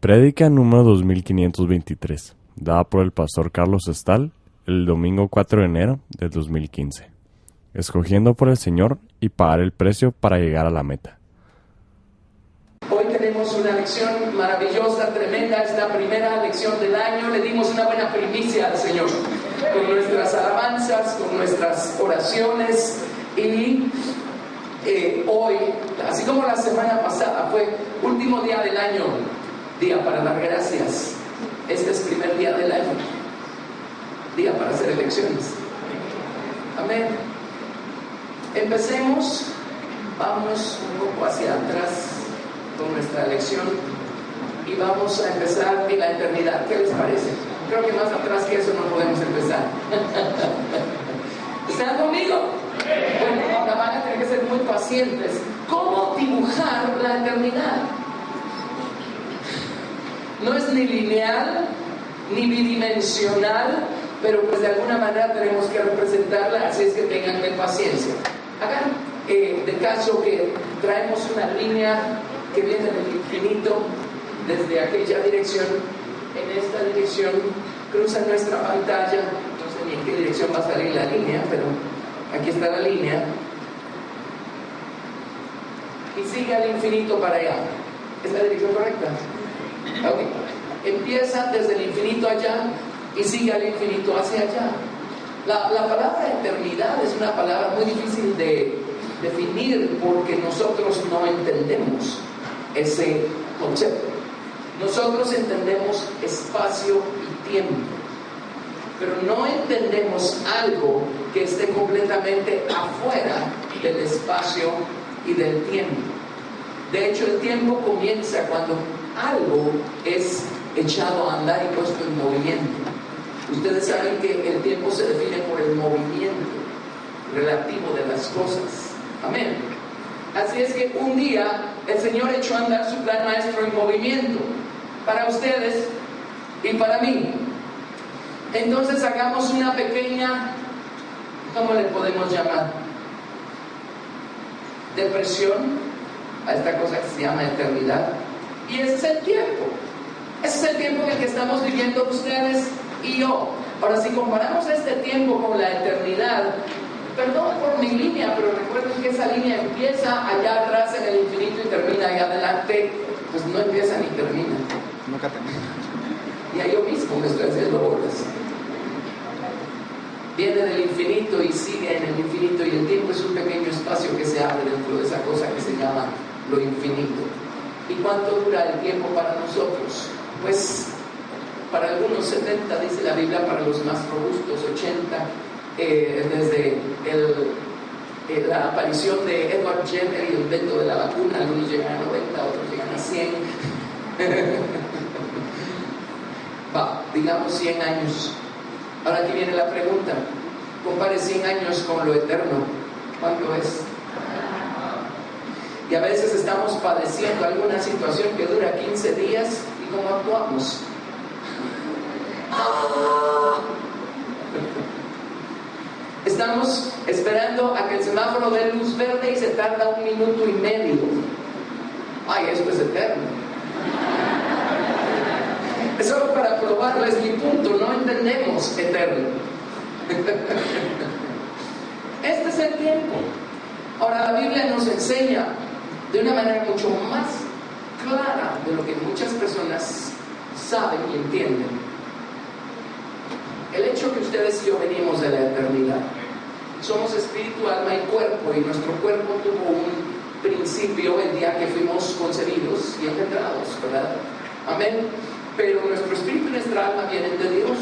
Prédica número 2523, dada por el pastor Carlos Estal el domingo 4 de enero de 2015. Escogiendo por el Señor y pagar el precio para llegar a la meta. Hoy tenemos una lección maravillosa, tremenda, es la primera lección del año. Le dimos una buena primicia al Señor con nuestras alabanzas, con nuestras oraciones y hoy, así como la semana pasada fue último día del año, día para dar gracias. Este es el primer día del año, día para hacer elecciones. Amén. Empecemos, vámonos un poco hacia atrás con nuestra lección y vamos a empezar en la eternidad. ¿Qué les parece? Creo que más atrás que eso no podemos empezar. ¿Están conmigo? Bueno, ahora van a tener que ser muy pacientes. ¿Cómo dibujar la eternidad? No es ni lineal ni bidimensional, pero pues de alguna manera tenemos que representarla, así es que tengan paciencia. Hagan de caso que traemos una línea que viene del infinito desde aquella dirección, en esta dirección cruza nuestra pantalla, no sé ni en qué dirección va a salir la línea, pero aquí está la línea, y sigue al infinito para allá. ¿Es la dirección correcta? Ok. Empieza desde el infinito allá y sigue al infinito hacia allá. La palabra eternidad es una palabra muy difícil de definir porque nosotros no entendemos ese concepto. Nosotros entendemos espacio y tiempo, pero no entendemos algo que esté completamente afuera del espacio y del tiempo. De hecho, el tiempo comienza cuando algo es echado a andar y puesto en movimiento. Ustedes saben que el tiempo se define por el movimiento relativo de las cosas. Amén. Así es que un día el Señor echó a andar su plan maestro en movimiento para ustedes y para mí. Entonces hagamos una pequeña, ¿cómo le podemos llamar? Depresión a esta cosa que se llama eternidad. Y ese es el tiempo. Ese es el tiempo en el que estamos viviendo ustedes y yo. Ahora, si comparamos este tiempo con la eternidad, perdón por mi línea, pero recuerden que esa línea empieza allá atrás en el infinito y termina allá adelante, pues no empieza ni termina. Nunca termina. Y a yo mismo me estoy haciendo bolas. Viene del infinito y sigue en el infinito, y el tiempo es un pequeño espacio que se abre dentro de esa cosa que se llama lo infinito. ¿Y cuánto dura el tiempo para nosotros? Pues para algunos 70, dice la Biblia, para los más robustos 80, desde la aparición de Edward Jenner y el invento de la vacuna. Algunos llegan a 90, otros llegan a 100. Digamos 100 años. Ahora aquí viene la pregunta: compare 100 años con lo eterno, ¿cuánto es? Y a veces estamos padeciendo alguna situación que dura 15 días y ¿cómo actuamos? Estamos esperando a que el semáforo dé luz verde y se tarda 1 minuto y medio. Ay, esto es eterno. Es solo para probarles mi punto, no entendemos eterno. Este es el tiempo. Ahora la Biblia nos enseña de una manera mucho más clara de lo que muchas personas saben y entienden. El hecho que ustedes y yo venimos de la eternidad. Somos espíritu, alma y cuerpo, y nuestro cuerpo tuvo un principio el día que fuimos concebidos y engendrados, ¿verdad? Amén. Pero nuestro espíritu y nuestra alma vienen de Dios.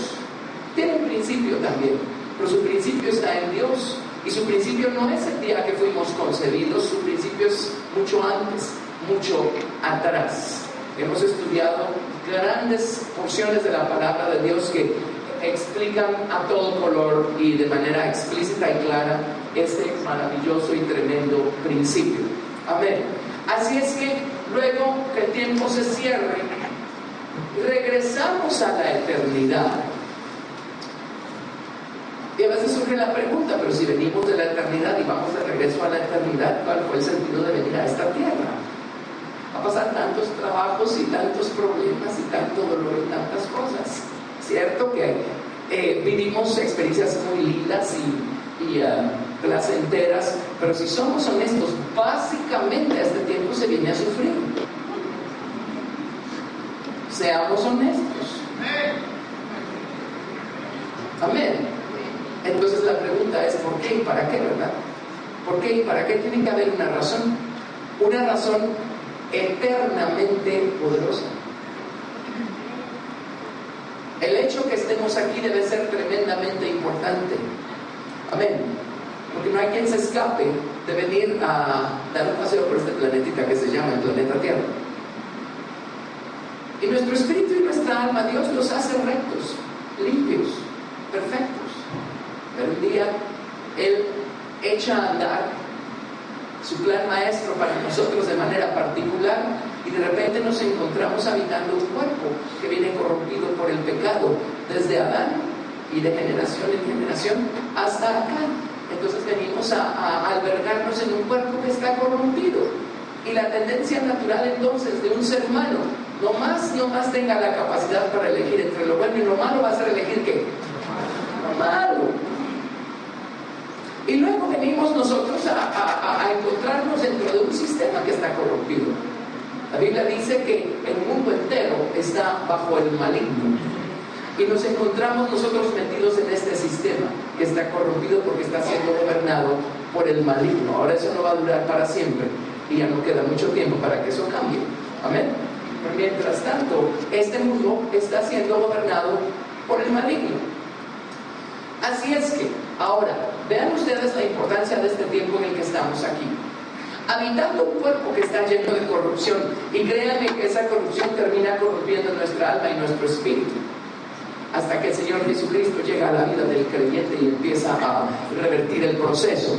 Tiene un principio también, pero su principio está en Dios. Y su principio no es el día que fuimos concebidos, su principio es mucho antes, mucho atrás. Hemos estudiado grandes porciones de la palabra de Dios que explican a todo color y de manera explícita y clara este maravilloso y tremendo principio. Amén. Así es que luego que el tiempo se cierre, regresamos a la eternidad. Y a veces surge la pregunta: pero si venimos de la eternidad y vamos de regreso a la eternidad, ¿cuál fue el sentido de venir a esta tierra? a pasar tantos trabajos y tantos problemas y tanto dolor y tantas cosas. Cierto que vivimos experiencias muy lindas y placenteras, pero si somos honestos, básicamente a este tiempo se viene a sufrir. Seamos honestos. Amén. Entonces la pregunta es ¿por qué y para qué, verdad? ¿Por qué y para qué? Tiene que haber una razón eternamente poderosa. El hecho que estemos aquí debe ser tremendamente importante. Amén. Porque no hay quien se escape de venir a dar un paseo por este planetita que se llama el planeta Tierra. Y nuestro espíritu y nuestra alma, Dios los hace rectos, limpios, perfectos. Pero un día Él echa a andar su plan maestro para nosotros de manera particular y de repente nos encontramos habitando un cuerpo que viene corrompido por el pecado desde Adán y de generación en generación hasta acá. Entonces venimos a albergarnos en un cuerpo que está corrompido y la tendencia natural entonces de un ser humano no más tenga la capacidad para elegir entre lo bueno y lo malo, va a ser elegir ¿qué? Lo malo. Y luego venimos nosotros a encontrarnos dentro de un sistema que está corrompido. La Biblia dice que el mundo entero está bajo el maligno. Y nos encontramos nosotros metidos en este sistema que está corrompido porque está siendo gobernado por el maligno. Ahora eso no va a durar para siempre y ya no queda mucho tiempo para que eso cambie. Amén. Pero mientras tanto, este mundo está siendo gobernado por el maligno. Así es que, ahora, vean ustedes la importancia de este tiempo en el que estamos aquí. Habitando un cuerpo que está lleno de corrupción, y créanme que esa corrupción termina corrompiendo nuestra alma y nuestro espíritu, hasta que el Señor Jesucristo llega a la vida del creyente y empieza a revertir el proceso.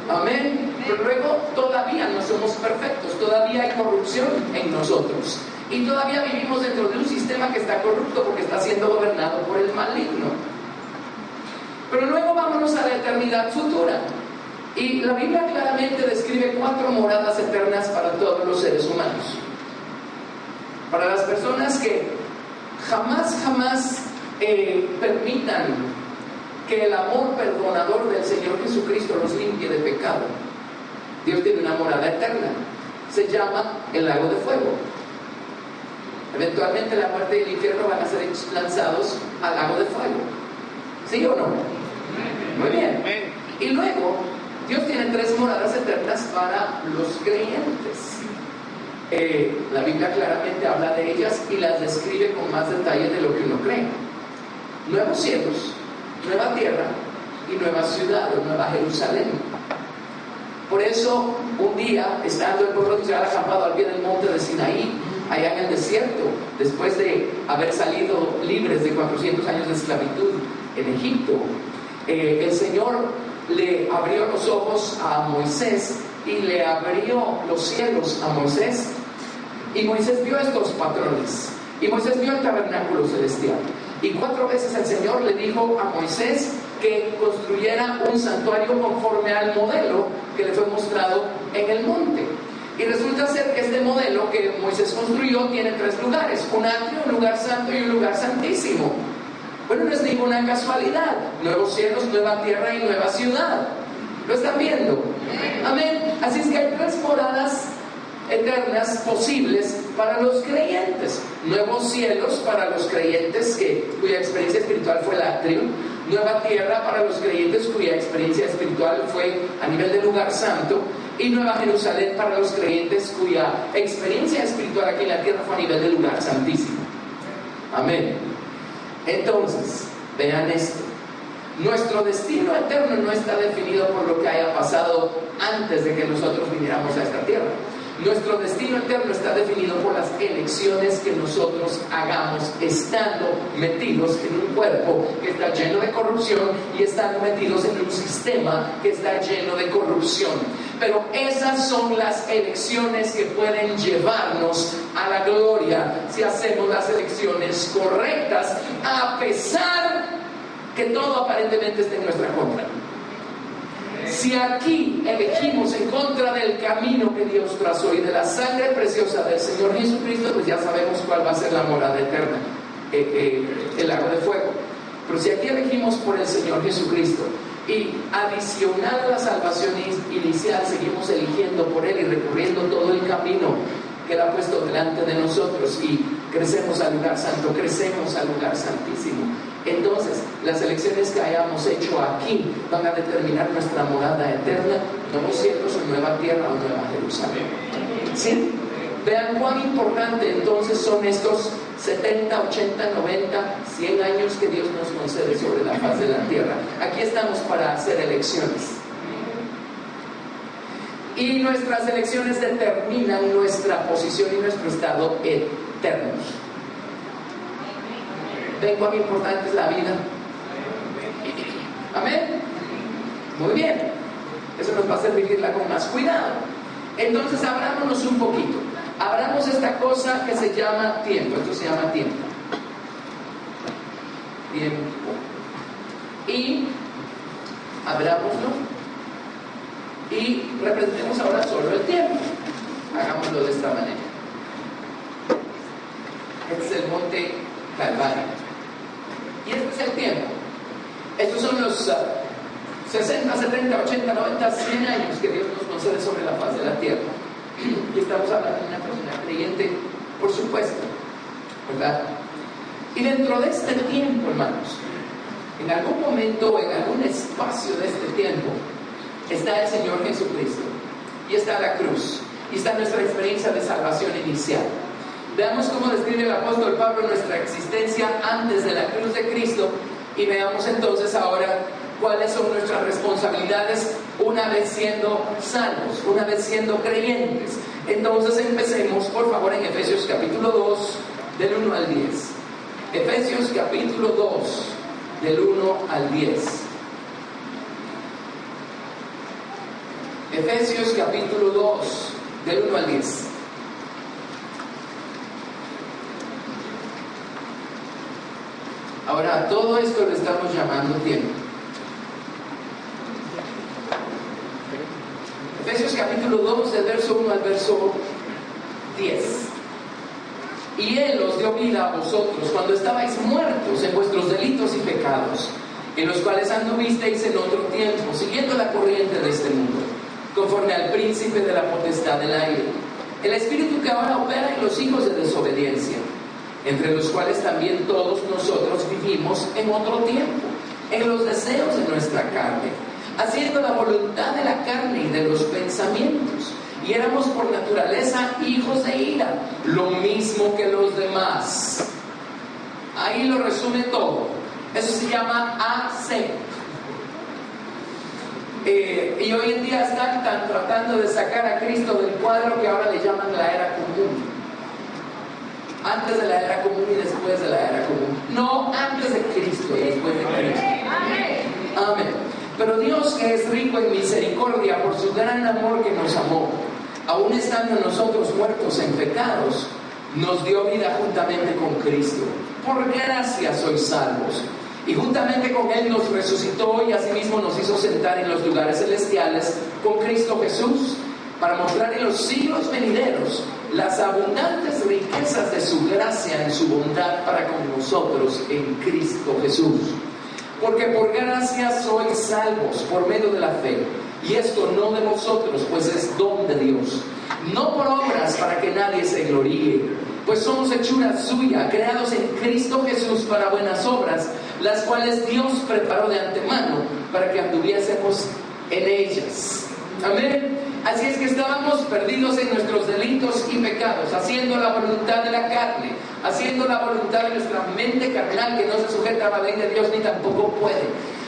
Amén. Pero luego todavía no somos perfectos, todavía hay corrupción en nosotros. Y todavía vivimos dentro de un sistema que está corrupto porque está siendo gobernado por el maligno. Pero luego vámonos a la eternidad futura. Y la Biblia claramente describe 4 moradas eternas para todos los seres humanos. Para las personas que jamás permitan que el amor perdonador del Señor Jesucristo los limpie de pecado. Dios tiene una morada eterna. Se llama el lago de fuego. Eventualmente la muerte y el infierno van a ser lanzados al lago de fuego. ¿Sí o no? Muy bien. Y luego, Dios tiene 3 moradas eternas para los creyentes. La Biblia claramente habla de ellas y las describe con más detalle de lo que uno cree. Nuevos cielos, nueva tierra y nueva ciudad o nueva Jerusalén. Por eso, un día, estando el pueblo de Israel acampado al pie del monte de Sinaí, allá en el desierto, después de haber salido libres de 400 años de esclavitud en Egipto, el Señor le abrió los ojos a Moisés y le abrió los cielos a Moisés, y Moisés vio estos patrones, y Moisés vio el tabernáculo celestial, y 4 veces el Señor le dijo a Moisés que construyera un santuario conforme al modelo que le fue mostrado en el monte. Y resulta ser que este modelo que Moisés construyó tiene 3 lugares: un atrio, un lugar santo y un lugar santísimo. Bueno, no es ninguna casualidad. Nuevos cielos, nueva tierra y nueva ciudad. ¿Lo están viendo? Amén. Así es que hay 3 moradas eternas posibles para los creyentes. Nuevos cielos para los creyentes cuya experiencia espiritual fue el atrio. Nueva tierra para los creyentes cuya experiencia espiritual fue a nivel del lugar santo. Y Nueva Jerusalén para los creyentes cuya experiencia espiritual aquí en la tierra fue a nivel del lugar santísimo. Amén. Entonces, vean esto. Nuestro destino eterno no está definido por lo que haya pasado antes de que nosotros viniéramos a esta tierra. Nuestro destino eterno está definido por las elecciones que nosotros hagamos estando metidos en un cuerpo que está lleno de corrupción y estando metidos en un sistema que está lleno de corrupción. Pero esas son las elecciones que pueden llevarnos a la gloria si hacemos las elecciones correctas, a pesar que todo aparentemente esté en nuestra contra. Si aquí elegimos en contra del camino que Dios trazó y de la sangre preciosa del Señor Jesucristo, pues ya sabemos cuál va a ser la morada eterna, el lago de fuego. Pero si aquí elegimos por el Señor Jesucristo y adicional a la salvación inicial seguimos eligiendo por Él y recorriendo todo el camino que Él ha puesto delante de nosotros y crecemos al lugar santo, crecemos al lugar santísimo, entonces las elecciones que hayamos hecho aquí van a determinar nuestra morada eterna, nuevos cielos o nueva tierra o nueva Jerusalén. ¿Sí? Vean cuán importante entonces son estos 70, 80, 90, 100 años que Dios nos concede sobre la faz de la tierra. Aquí estamos para hacer elecciones. Y nuestras elecciones determinan nuestra posición y nuestro estado eternos. ¿Ven cuán importante es la vida? Amén. Muy bien. Eso nos va a hacer vivirla con más cuidado. Entonces, abrámonos un poquito. Abramos esta cosa que se llama tiempo. Esto se llama tiempo. Tiempo. Y abrámoslo. Y representemos ahora solo el tiempo. Hagámoslo de esta manera. Este es el monte Calvario. Y este es el tiempo. Estos son los 60, 70, 80, 90, 100 años que Dios nos concede sobre la faz de la tierra. Y estamos hablando de una persona creyente, por supuesto, ¿verdad? Y dentro de este tiempo, hermanos, en algún momento, en algún espacio de este tiempo, está el Señor Jesucristo, y está la cruz, y está nuestra experiencia de salvación inicial. Veamos cómo describe el apóstol Pablo nuestra existencia antes de la cruz de Cristo, y veamos entonces ahora cuáles son nuestras responsabilidades una vez siendo salvos, una vez siendo creyentes. Entonces empecemos, por favor, en Efesios capítulo 2, del 1 al 10. Efesios capítulo 2, del 1 al 10. Efesios capítulo 2, del 1 al 10. Ahora, a todo esto le estamos llamando tiempo. Efesios capítulo 2, del verso 1 al verso 10. Y Él os dio vida a vosotros cuando estabais muertos en vuestros delitos y pecados, en los cuales anduvisteis en otro tiempo, siguiendo la corriente de este mundo, conforme al príncipe de la potestad del aire, el espíritu que ahora opera en los hijos de desobediencia, entre los cuales también todos nosotros vivimos en otro tiempo, en los deseos de nuestra carne, haciendo la voluntad de la carne y de los pensamientos, y éramos por naturaleza hijos de ira, lo mismo que los demás. Ahí lo resume todo. Eso se llama AC. Y hoy en día están tratando de sacar a Cristo del cuadro que ahora le llaman la era común. Antes de la era común y después de la era común. No antes de Cristo y después de Cristo. Amén. Pero Dios, que es rico en misericordia por su gran amor que nos amó, aun estando nosotros muertos en pecados, nos dio vida juntamente con Cristo. Por gracia sois salvos. Y juntamente con Él nos resucitó y asimismo nos hizo sentar en los lugares celestiales con Cristo Jesús, para mostrar en los siglos venideros las abundantes riquezas de su gracia en su bondad para con nosotros en Cristo Jesús. Porque por gracia sois salvos por medio de la fe, y esto no de vosotros, pues es don de Dios, no por obras para que nadie se gloríe, pues somos hechura suya, creados en Cristo Jesús para buenas obras, las cuales Dios preparó de antemano para que anduviésemos en ellas. Amén. Así es que estábamos perdidos en nuestros delitos y pecados, haciendo la voluntad de la carne, haciendo la voluntad de nuestra mente carnal, que no se sujeta a la ley de Dios ni tampoco puede,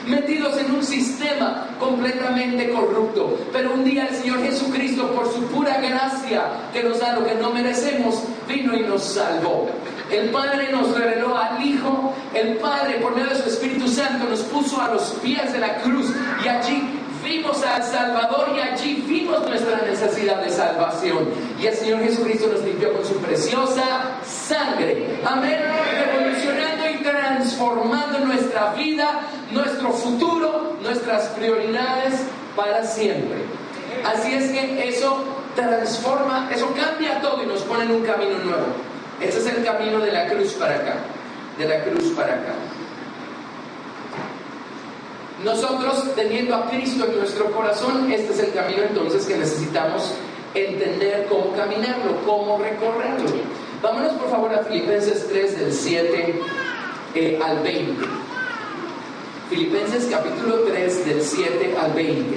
metidos en un sistema completamente corrupto. Pero un día el Señor Jesucristo, por su pura gracia que nos da lo que no merecemos, vino y nos salvó. El Padre nos reveló al Hijo, el Padre por medio de su Espíritu Santo nos puso a los pies de la cruz, y allí vimos al Salvador, y allí vimos nuestra necesidad de salvación, y el Señor Jesucristo nos limpió con su preciosa sangre. Amén. Revolucionando y transformando nuestra vida, nuestro futuro, nuestras prioridades para siempre. Así es que eso transforma, eso cambia todo y nos pone en un camino nuevo. Ese es el camino de la cruz para acá, de la cruz para acá. Nosotros, teniendo a Cristo en nuestro corazón, este es el camino entonces que necesitamos entender cómo caminarlo, cómo recorrerlo. Vámonos por favor a Filipenses 3 del 7 al 20. Filipenses capítulo 3 del 7 al 20.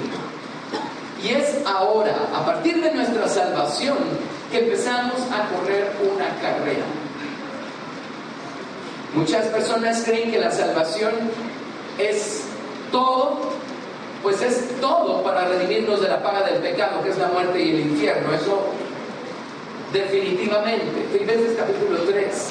Y es ahora, a partir de nuestra salvación, que empezamos a correr una carrera. Muchas personas creen que la salvación es todo, pues es todo para redimirnos de la paga del pecado, que es la muerte y el infierno. Eso definitivamente. Filipenses capítulo 3.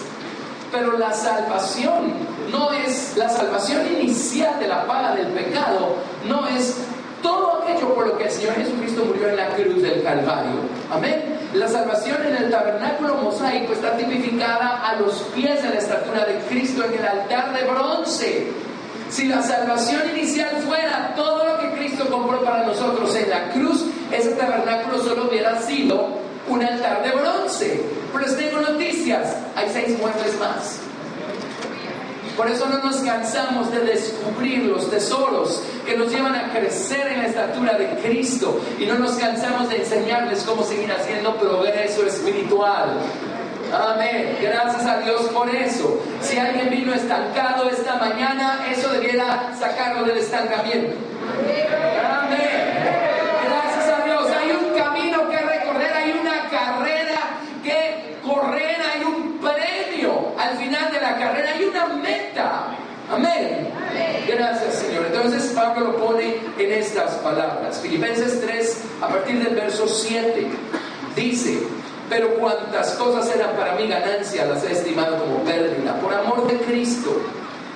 Pero la salvación no es, la salvación inicial de la paga del pecado no es todo aquello por lo que el Señor Jesucristo murió en la cruz del Calvario. Amén. La salvación en el tabernáculo mosaico está tipificada a los pies de la estatura de Cristo en el altar de bronce. Si la salvación inicial fuera todo lo que Cristo compró para nosotros en la cruz, ese tabernáculo solo hubiera sido un altar de bronce. Pero les tengo noticias, hay 6 muebles más. Por eso no nos cansamos de descubrir los tesoros que nos llevan a crecer en la estatura de Cristo, y no nos cansamos de enseñarles cómo seguir haciendo progreso espiritual. Amén. Gracias a Dios por eso. Si alguien vino estancado esta mañana, eso debiera sacarlo del estancamiento. Amén. Gracias a Dios. Hay un camino que recorrer, hay una carrera que correr, hay un premio al final de la carrera, hay una meta. Amén. Gracias, Señor. Entonces Pablo lo pone en estas palabras. Filipenses 3, a partir del verso 7, dice: pero cuantas cosas eran para mí ganancia, las he estimado como pérdida por amor de Cristo.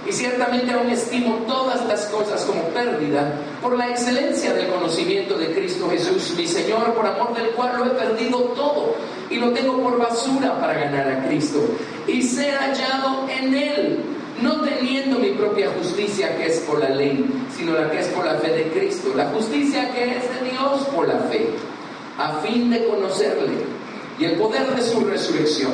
Y ciertamente aún estimo todas las cosas como pérdida por la excelencia del conocimiento de Cristo Jesús, mi Señor, por amor del cual lo he perdido todo y lo tengo por basura para ganar a Cristo y ser hallado en Él, no teniendo mi propia justicia que es por la ley, sino la que es por la fe de Cristo, la justicia que es de Dios por la fe, a fin de conocerle y el poder de su resurrección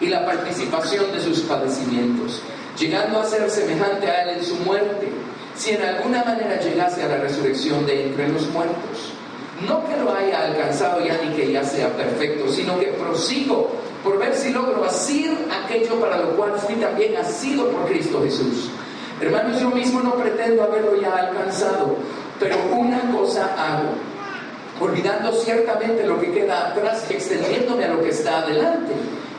y la participación de sus padecimientos, llegando a ser semejante a Él en su muerte, si en alguna manera llegase a la resurrección de entre los muertos. No que lo haya alcanzado ya ni que ya sea perfecto, sino que prosigo por ver si logro asir aquello para lo cual fui también asido por Cristo Jesús. Hermanos, yo mismo no pretendo haberlo ya alcanzado, pero una cosa hago, olvidando ciertamente lo que queda atrás y extendiéndome a lo que está adelante,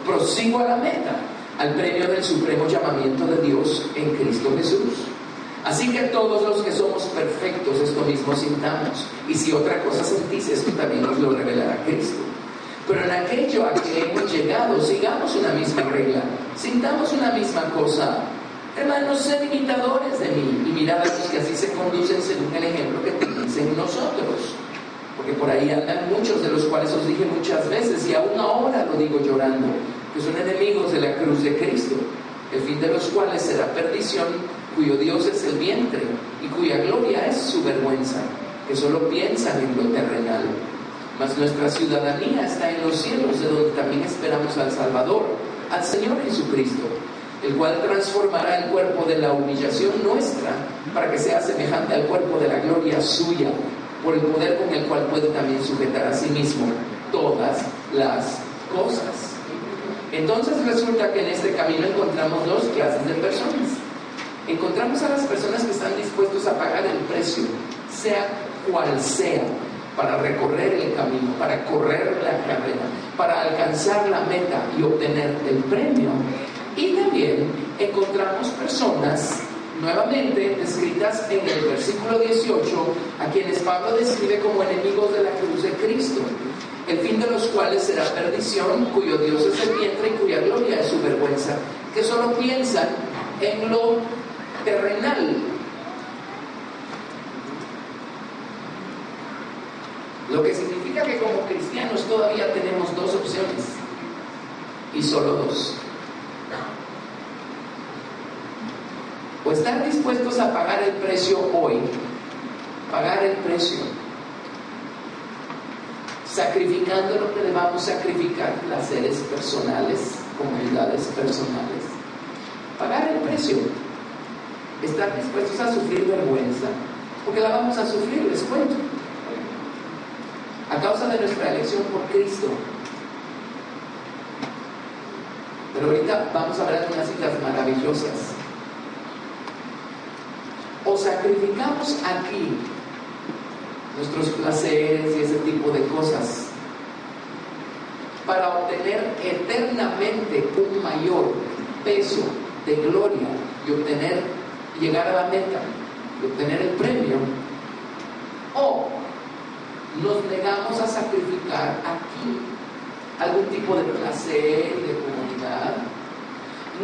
prosigo a la meta, al premio del supremo llamamiento de Dios en Cristo Jesús. Así que todos los que somos perfectos esto mismo sintamos, y si otra cosa sentís, esto también nos lo revelará Cristo. Pero en aquello a que hemos llegado, sigamos una misma regla, sintamos una misma cosa. Hermanos, sed imitadores de mí y mirad a los que así se conducen según el ejemplo que tenéis en nosotros. Porque por ahí andan muchos, de los cuales os dije muchas veces, y aún ahora lo digo llorando, que son enemigos de la cruz de Cristo, el fin de los cuales será perdición, cuyo Dios es el vientre, y cuya gloria es su vergüenza, que solo piensan en lo terrenal. Mas nuestra ciudadanía está en los cielos, de donde también esperamos al Salvador, al Señor Jesucristo, el cual transformará el cuerpo de la humillación nuestra, para que sea semejante al cuerpo de la gloria suya, por el poder con el cual puede también sujetar a sí mismo todas las cosas. Entonces resulta que en este camino encontramos 2 clases de personas. Encontramos a las personas que están dispuestos a pagar el precio, sea cual sea, para recorrer el camino, para correr la carrera, para alcanzar la meta y obtener el premio. Y también encontramos personas, nuevamente descritas en el versículo 18, a quienes Pablo describe como enemigos de la cruz de Cristo, el fin de los cuales será perdición, cuyo Dios es el vientre y cuya gloria es su vergüenza, que solo piensan en lo terrenal. Lo que significa que como cristianos todavía tenemos 2 opciones, y solo 2. O estar dispuestos a pagar el precio hoy, pagar el precio sacrificando lo que debamos sacrificar, placeres personales, comodidades personales, pagar el precio, estar dispuestos a sufrir vergüenza, porque la vamos a sufrir, les cuento, a causa de nuestra elección por Cristo. Pero ahorita vamos a ver unas citas maravillosas. O sacrificamos aquí nuestros placeres y ese tipo de cosas para obtener eternamente un mayor peso de gloria y llegar a la meta y obtener el premio, o nos negamos a sacrificar aquí algún tipo de placer y de comunidad,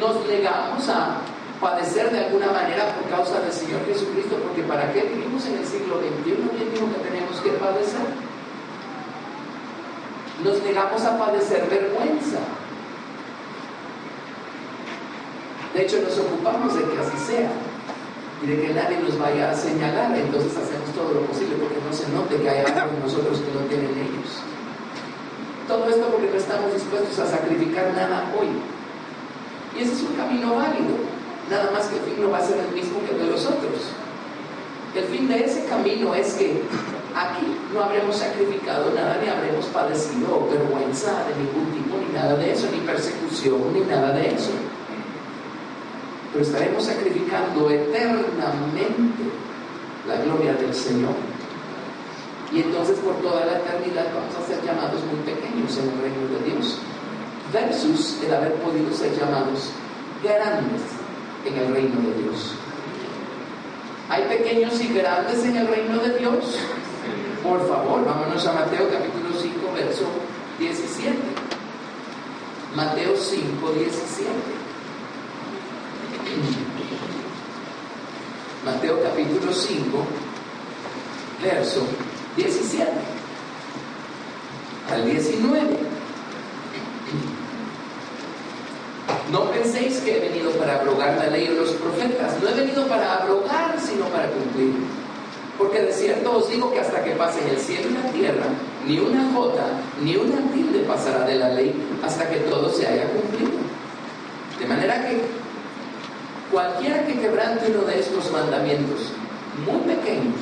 nos negamos a padecer de alguna manera por causa del Señor Jesucristo, porque ¿para qué vivimos en el siglo XXI? ¿Quién dijo que tenemos que padecer? Nos negamos a padecer vergüenza. De hecho, nos ocupamos de que así sea y de que nadie nos vaya a señalar. Entonces hacemos todo lo posible porque no se note que hay algo en nosotros que no tienen ellos. Todo esto porque no estamos dispuestos a sacrificar nada hoy. Y ese es un camino válido. Nada más que el fin no va a ser el mismo que el de los otros. El fin de ese camino es que aquí no habremos sacrificado nada, ni habremos padecido vergüenza de ningún tipo, ni nada de eso, ni persecución, ni nada de eso. Pero estaremos sacrificando eternamente la gloria del Señor. Y entonces por toda la eternidad vamos a ser llamados muy pequeños en el reino de Dios, versus el haber podido ser llamados grandes en el reino de Dios. ¿Hay pequeños y grandes en el reino de Dios? Por favor, vámonos a Mateo capítulo 5, verso 17. Mateo 5, 17. Mateo capítulo 5, verso 17 al 19. No penséis que he venido para abrogar la ley o los profetas. No he venido para abrogar, sino para cumplir. Porque de cierto os digo que hasta que pasen el cielo y la tierra, ni una jota, ni una tilde pasará de la ley, hasta que todo se haya cumplido. De manera que cualquiera que quebrante uno de estos mandamientos muy pequeños,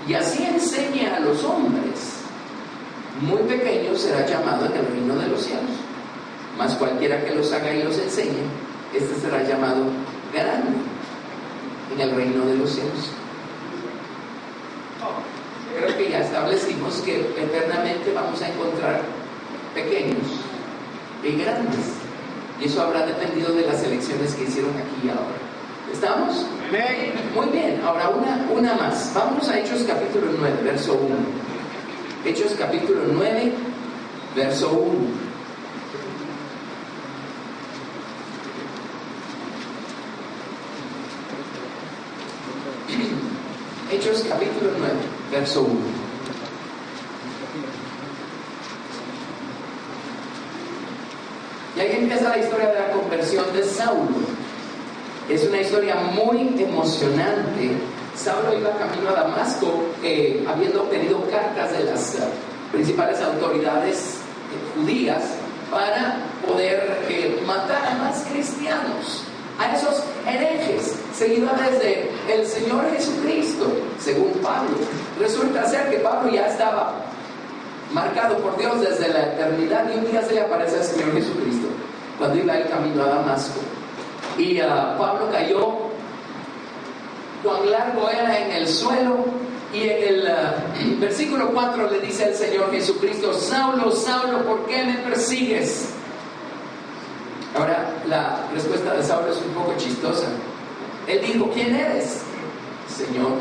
y así enseñe a los hombres, muy pequeño será llamado en el reino de los cielos. Mas cualquiera que los haga y los enseñe, este será llamado grande en el reino de los cielos. Creo que ya establecimos que eternamente vamos a encontrar pequeños y grandes, y eso habrá dependido de las elecciones que hicieron aquí y ahora. ¿Estamos? Muy bien, ahora una más. Vamos a Hechos capítulo 9, verso 1. Hechos capítulo 9, verso 1. Hechos capítulo 9, verso 1. Y ahí empieza la historia de la conversión de Saulo. Es una historia muy emocionante. Saulo iba camino a Damasco, habiendo obtenido cartas de las principales autoridades judías para poder matar a más cristianos, a esos herejes, seguidores de el Señor Jesucristo, según Pablo. Resulta ser que Pablo ya estaba marcado por Dios desde la eternidad, y un día se le aparece al Señor Jesucristo cuando iba el camino a Damasco, y Pablo cayó. Cuán largo era en el suelo, y en el versículo 4 le dice al Señor Jesucristo: Saulo, Saulo, ¿por qué me persigues? Ahora, la respuesta de Saulo es un poco chistosa. Él dijo: ¿quién eres, Señor?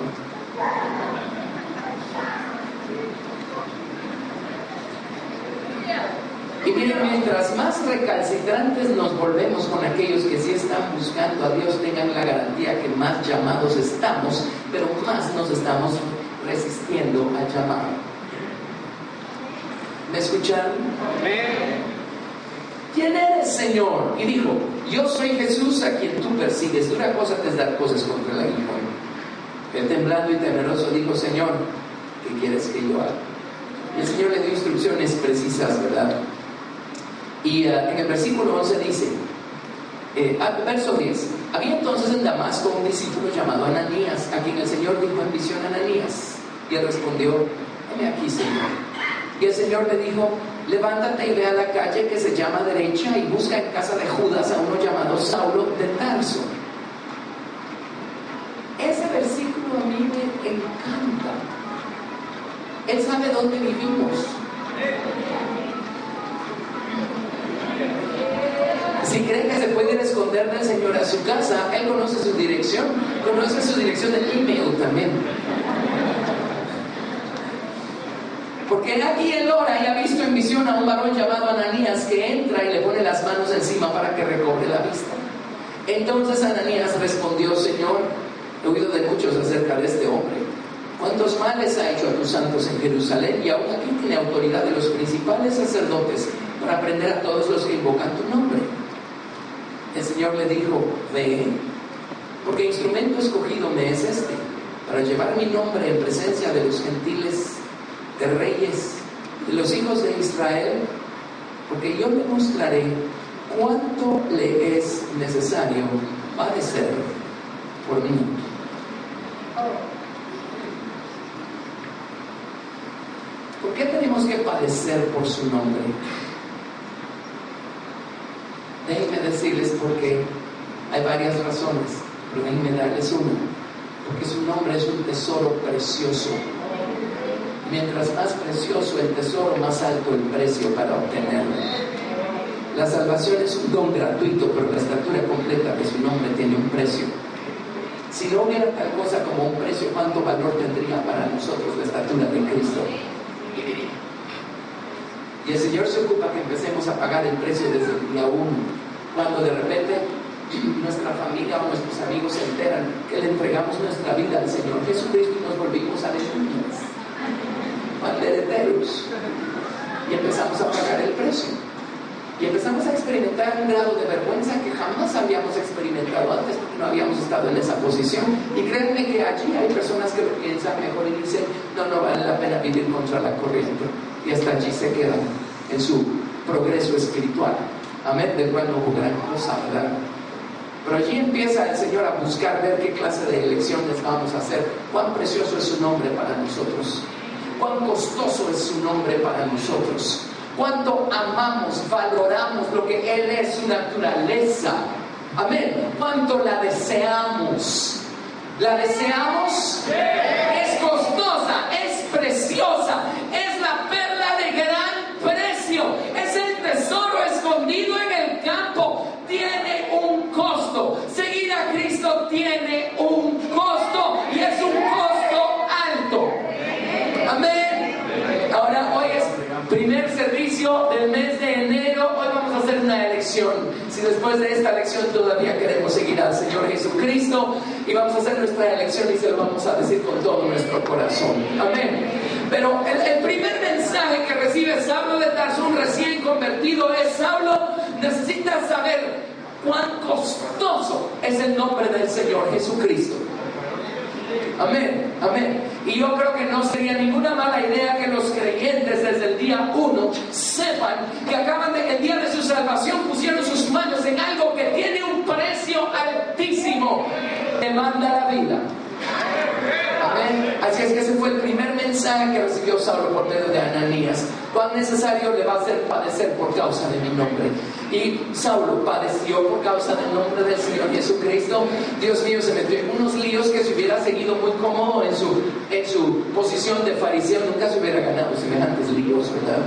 Y miren, mientras más recalcitrantes nos volvemos con aquellos que sí están buscando a Dios, tengan la garantía que más llamados estamos, pero más nos estamos resistiendo al llamado. ¿Me escucharon? ¿Quién eres, Señor? Y dijo: yo soy Jesús a quien tú persigues. Dura cosa es dar cosas contra el aguijón. Él, temblando y temeroso, dijo: Señor, ¿qué quieres que yo haga? El Señor le dio instrucciones precisas, ¿verdad? Y en el versículo 11 dice, verso 10, había entonces en Damasco un discípulo llamado Ananías, a quien el Señor dijo en visión: Ananías. Y él respondió: heme aquí, Señor. Y el Señor le dijo: levántate y ve a la calle que se llama Derecha y busca en casa de Judas a uno llamado Saulo de Tarso. Ese versículo a mí me encanta. Él sabe dónde vivimos. Si creen que se puede ir a esconder del Señor a su casa, Él conoce su dirección de email también. Porque aquí él ora y ha visto en visión a un varón llamado Ananías que entra y le pone las manos encima para que recobre la vista. Entonces Ananías respondió: Señor, he oído de muchos acerca de este hombre. ¿Cuántos males ha hecho a tus santos en Jerusalén? Y aún aquí tiene autoridad de los principales sacerdotes para prender a todos los que invocan tu nombre. El Señor le dijo: ve, porque instrumento escogido me es este, para llevar mi nombre en presencia de los gentiles, de reyes, de los hijos de Israel, porque yo le mostraré cuánto le es necesario padecer por mí. ¿Por qué tenemos que padecer por su nombre? Déjenme decirles por qué. Hay varias razones, pero déjenme darles una. Porque su nombre es un tesoro precioso. Mientras más precioso el tesoro, más alto el precio para obtenerlo. La salvación es un don gratuito, pero la estatura completa de su nombre tiene un precio. Si no hubiera tal cosa como un precio, ¿cuánto valor tendría para nosotros la estatura de Cristo? Y el Señor se ocupa que empecemos a pagar el precio desde el día 1, cuando de repente nuestra familia o nuestros amigos se enteran que le entregamos nuestra vida al Señor Jesucristo y nos volvimos aleluyas, pandereteros, y empezamos a pagar el precio. Y empezamos a experimentar un grado de vergüenza que jamás habíamos experimentado antes, porque no habíamos estado en esa posición. Y créanme que allí hay personas que lo piensan mejor y dicen: no vale la pena vivir contra la corriente. Y hasta allí se quedan en su progreso espiritual. Amén, del cual no hubo gran cosa, ¿verdad? Pero allí empieza el Señor a buscar, ver qué clase de elecciones vamos a hacer. Cuán precioso es su nombre para nosotros. Cuán costoso es su nombre para nosotros. Cuánto amamos, valoramos lo que Él es, su naturaleza. Amén. Cuánto la deseamos. ¿La deseamos? Sí. Es costosa, es preciosa, es la perla de gran precio, es el tesoro escondido en el campo. Tiene un costo. Seguir a Cristo tiene un costo, y es un costo alto. Amén. Ahora, hoy es primer servicio del mes de enero. Hoy vamos a hacer una elección. Si después de esta elección todavía queremos seguir al Señor Jesucristo, y vamos a hacer nuestra elección y se lo vamos a decir con todo nuestro corazón. Amén. Pero el primer mensaje que recibe Saulo de Tarso, un recién convertido, es: Saulo, necesitas saber cuán costoso es el nombre del Señor Jesucristo. Amén, amén. Y yo creo que no sería ninguna mala idea que los creyentes desde el día 1 sepan que el día de su salvación pusieron sus manos en algo que tiene un precio altísimo. Demanda la vida. Amén. Así es que ese fue el primer mensaje que recibió Saulo por medio de Ananías. Cuán necesario le va a hacer padecer por causa de mi nombre. Y Saulo padeció por causa del nombre del Señor Jesucristo. Dios mío, se metió en unos líos que si hubiera seguido muy cómodo en su posición de fariseo, nunca se hubiera ganado semejantes líos, ¿verdad?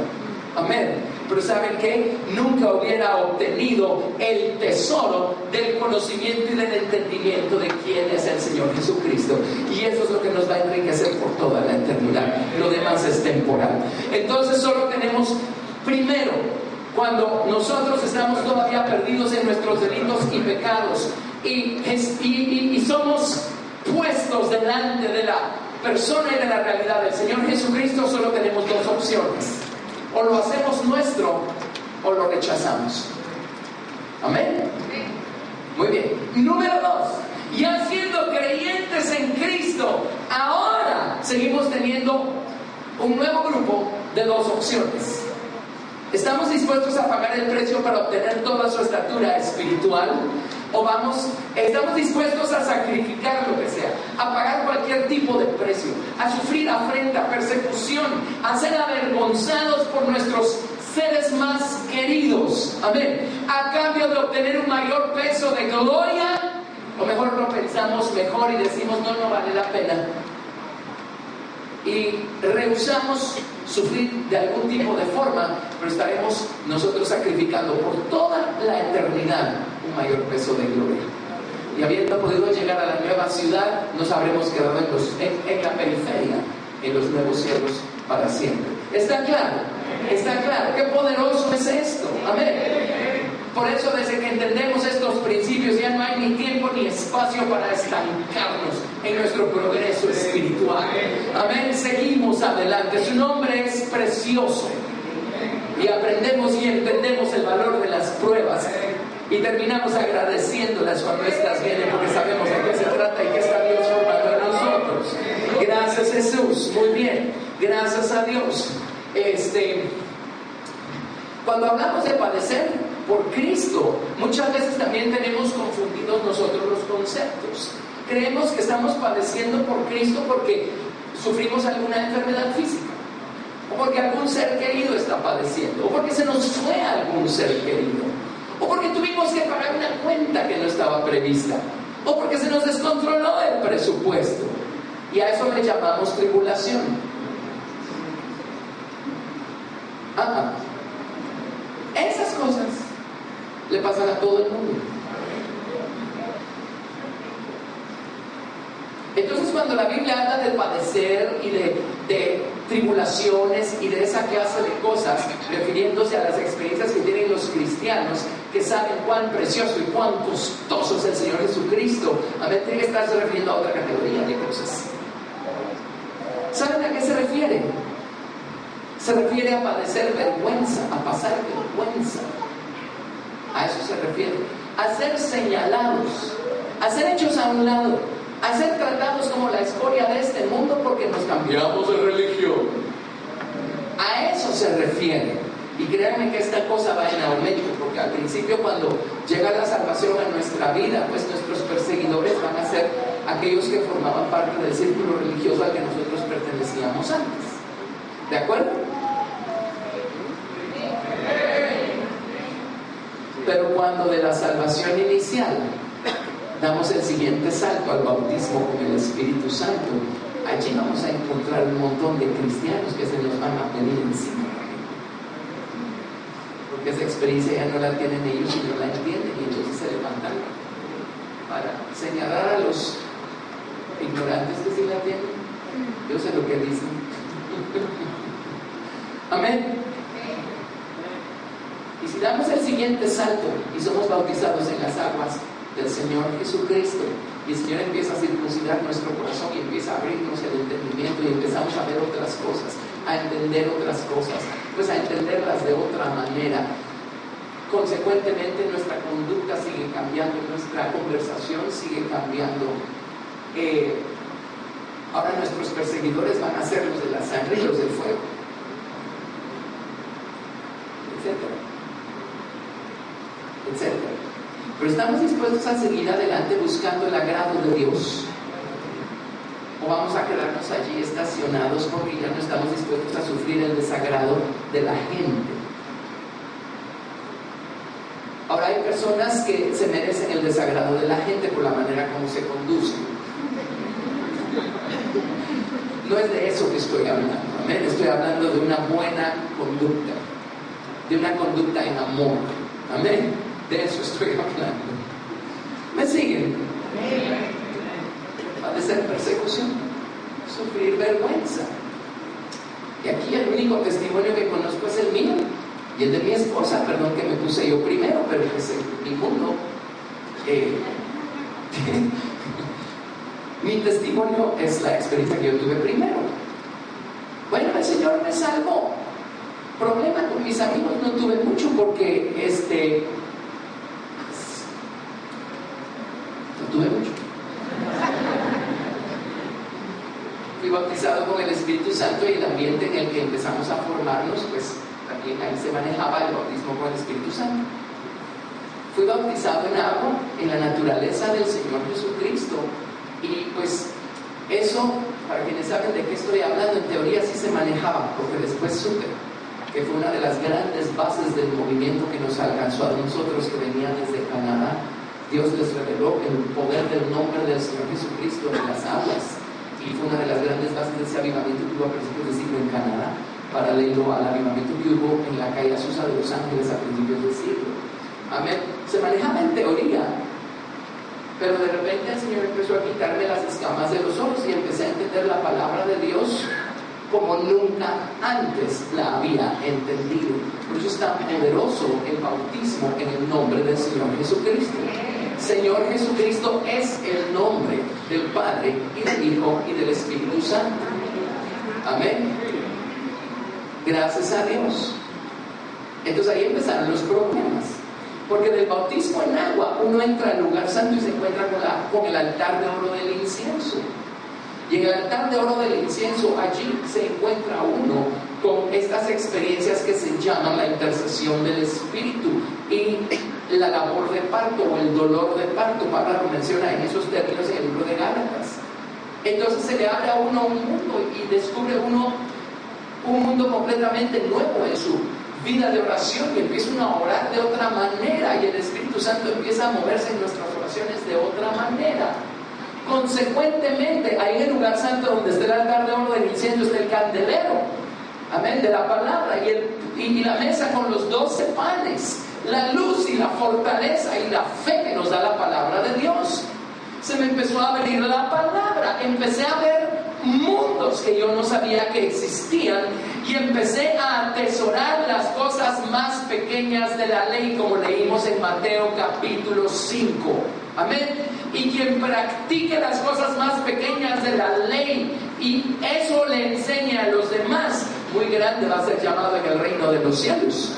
Amén. Pero ¿saben qué? Nunca hubiera obtenido el tesoro del conocimiento y del entendimiento de quién es el Señor Jesucristo. Y eso es lo que nos va a enriquecer por toda la eternidad. Lo demás es temporal. Entonces solo tenemos, primero, cuando nosotros estamos todavía perdidos en nuestros delitos y pecados y somos puestos delante de la persona y de la realidad del Señor Jesucristo, solo tenemos dos opciones: o lo hacemos nuestro o lo rechazamos. Amén. Muy bien. Número 2, ya siendo creyentes en Cristo, ahora seguimos teniendo un nuevo grupo de dos opciones. ¿Estamos dispuestos a pagar el precio para obtener toda su estatura espiritual? ¿O estamos dispuestos a sacrificar lo que sea, a pagar cualquier tipo de precio, a sufrir afrenta, persecución, a ser avergonzados por nuestros seres más queridos? Amén. A cambio de obtener un mayor peso de gloria, o mejor lo pensamos mejor y decimos no vale la pena. Y rehusamos sufrir de algún tipo de forma, pero estaremos nosotros sacrificando por toda la eternidad un mayor peso de gloria. Y habiendo podido llegar a la nueva ciudad, nos habremos quedado en la periferia, en los nuevos cielos para siempre. ¿Está claro? ¿Está claro? ¡Qué poderoso es esto! Amén. Por eso, desde que entendemos estos principios, ya no hay ni tiempo ni espacio para estancarnos en nuestro progreso espiritual. Amén. Seguimos adelante. Su nombre es precioso. Y aprendemos y entendemos el valor de las pruebas. Y terminamos agradeciéndolas cuando estas vienen, porque sabemos de qué se trata y qué está Dios formando en nosotros. Gracias, Jesús. Muy bien. Gracias a Dios. Cuando hablamos de padecer por Cristo, muchas veces también tenemos confundidos nosotros los conceptos. Creemos que estamos padeciendo por Cristo porque sufrimos alguna enfermedad física, o porque algún ser querido está padeciendo, o porque se nos fue algún ser querido, o porque tuvimos que pagar una cuenta que no estaba prevista, o porque se nos descontroló el presupuesto. Y a eso le llamamos tribulación. Esas cosas le pasan a todo el mundo. Entonces, cuando la Biblia habla de padecer y de tribulaciones y de esa clase de cosas, refiriéndose a las experiencias que tienen los cristianos, que saben cuán precioso y cuán costoso es el Señor Jesucristo, a ver, tiene que estarse refiriendo a otra categoría de cosas. ¿Saben a qué se refiere? Se refiere a padecer vergüenza, a pasar vergüenza. A eso se refiere. A ser señalados, a ser hechos a un lado, a ser tratados como la escoria de este mundo porque nos cambiamos de religión. A eso se refiere. Y créanme que esta cosa va en aumento, porque al principio, cuando llega la salvación a nuestra vida, pues nuestros perseguidores van a ser aquellos que formaban parte del círculo religioso al que nosotros pertenecíamos antes. ¿De acuerdo? Pero cuando de la salvación inicial damos el siguiente salto al bautismo con el Espíritu Santo, allí vamos a encontrar un montón de cristianos que se nos van a venir encima, porque esa experiencia ya no la tienen ellos y no la entienden, y entonces se levantan para señalar a los ignorantes que sí la tienen. Yo sé lo que dicen. Amén. Y si damos el siguiente salto y somos bautizados en las aguas del Señor Jesucristo, y el Señor empieza a circuncidar nuestro corazón y empieza a abrirnos el entendimiento y empezamos a ver otras cosas, a entender otras cosas, pues a entenderlas de otra manera, consecuentemente nuestra conducta sigue cambiando, nuestra conversación sigue cambiando. Ahora nuestros perseguidores van a ser los de la sangre y los del fuego, etcétera. Pero estamos dispuestos a seguir adelante buscando el agrado de Dios, o vamos a quedarnos allí estacionados porque ya no estamos dispuestos a sufrir el desagrado de la gente. Ahora hay personas que se merecen el desagrado de la gente por la manera como se conducen. No es de eso que estoy hablando, amén. Estoy hablando de una buena conducta, de una conducta en amor, amén. De eso estoy hablando. ¿Me siguen? Padecer persecución, sufrir vergüenza. Y aquí el único testimonio que conozco es el mío y el de mi esposa, perdón que me puse yo primero, pero que es mi mundo. Mi testimonio es la experiencia que yo tuve primero. Bueno, el Señor me salvó. Problema con mis amigos no tuve mucho porque no tuve mucho. Fui bautizado con el Espíritu Santo y el ambiente en el que empezamos a formarnos, pues también ahí se manejaba el bautismo con el Espíritu Santo. Fui bautizado en agua, en la naturaleza del Señor Jesucristo, y pues eso, para quienes saben de qué estoy hablando, en teoría sí se manejaba, porque después supe que fue una de las grandes bases del movimiento que nos alcanzó a nosotros que venían desde Canadá. Dios les reveló el poder del nombre del Señor Jesucristo en las aguas, y fue una de las grandes bases de ese avivamiento que hubo a principios de siglo en Canadá, paralelo al avivamiento que hubo en la calle Azusa de Los Ángeles a principios del siglo. Amén. Se manejaba en teoría, pero de repente el Señor empezó a quitarme las escamas de los ojos y empecé a entender la palabra de Dios como nunca antes la había entendido. Por eso es tan poderoso el bautismo en el nombre del Señor Jesucristo. Señor Jesucristo es el nombre del Padre y del Hijo y del Espíritu Santo. Amén. Gracias a Dios. Entonces ahí empezaron los problemas, porque del bautismo en agua uno entra al lugar santo y se encuentra con el altar de oro del incienso. Y en el altar de oro del incienso, allí se encuentra uno con estas experiencias que se llaman la intercesión del Espíritu y la labor de parto o el dolor de parto. Pablo lo menciona en esos términos en el libro de Gálatas. Entonces se le abre a uno un mundo y descubre uno un mundo completamente nuevo en su vida de oración, y empieza uno a orar de otra manera, y el Espíritu Santo empieza a moverse en nuestras oraciones de otra manera. Consecuentemente, ahí en el lugar santo donde está el altar de oro del incienso está el candelero, amén, de la palabra, y la mesa con los 12 panes, la luz y la fortaleza y la fe que nos da la palabra de Dios. Se me empezó a abrir la palabra, empecé a ver mundos que yo no sabía que existían, y empecé a atesorar las cosas más pequeñas de la ley, como leímos en Mateo capítulo 5. Amén. Y quien practique las cosas más pequeñas de la ley y eso le enseñe a los demás, muy grande va a ser llamado en el reino de los cielos.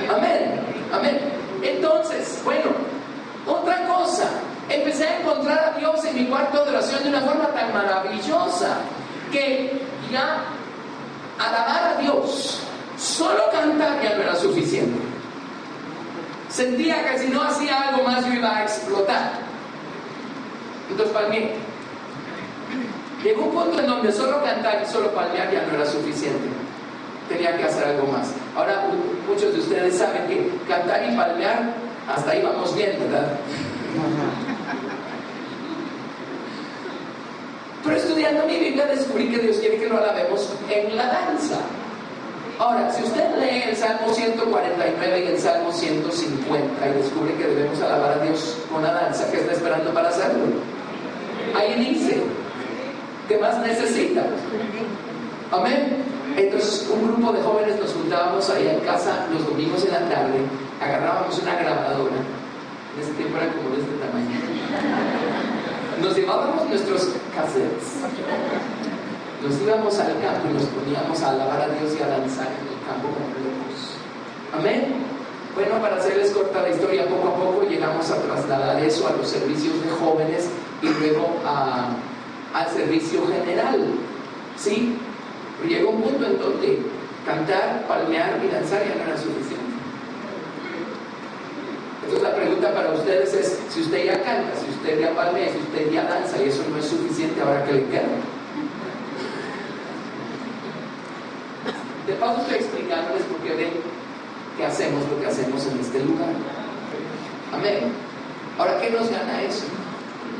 Amén. Amén. Entonces, bueno, otra cosa, empecé a encontrar a Dios en mi cuarto de oración de una forma tan maravillosa que ya alabar a Dios, solo cantar ya no era suficiente. Sentía que si no hacía algo más yo iba a explotar. Entonces palmeé. Llegó un punto en donde solo cantar y solo palmear ya no era suficiente. Tenía que hacer algo más. Ahora muchos de ustedes saben que cantar y palmear hasta ahí vamos bien, ¿verdad? Pero estudiando mi Biblia descubrí que Dios quiere que lo alabemos en la danza. Ahora, si usted lee el Salmo 149 y el Salmo 150 y descubre que debemos alabar a Dios con la danza, ¿qué está esperando para hacerlo? Ahí dice, ¿qué más necesita? Amén. Entonces un grupo de jóvenes nos juntábamos ahí en casa los domingos en la tarde, agarrábamos una grabadora, en ese tiempo era como de este tamaño, nos llevábamos nuestros cassettes, nos íbamos al campo y nos poníamos a alabar a Dios y a danzar en el campo como locos. Amén. Bueno, para hacerles corta la historia, poco a poco llegamos a trasladar eso a los servicios de jóvenes y luego al servicio general, ¿sí? Pero llegó un punto en donde cantar, palmear y danzar ya no era suficiente. Entonces la pregunta para ustedes es, si usted ya canta, si usted ya palmea, si usted ya danza y eso no es suficiente, ¿ahora qué le queda? De paso estoy explicándoles por qué ven que hacemos lo que hacemos en este lugar. Amén. Ahora, ¿qué nos gana eso?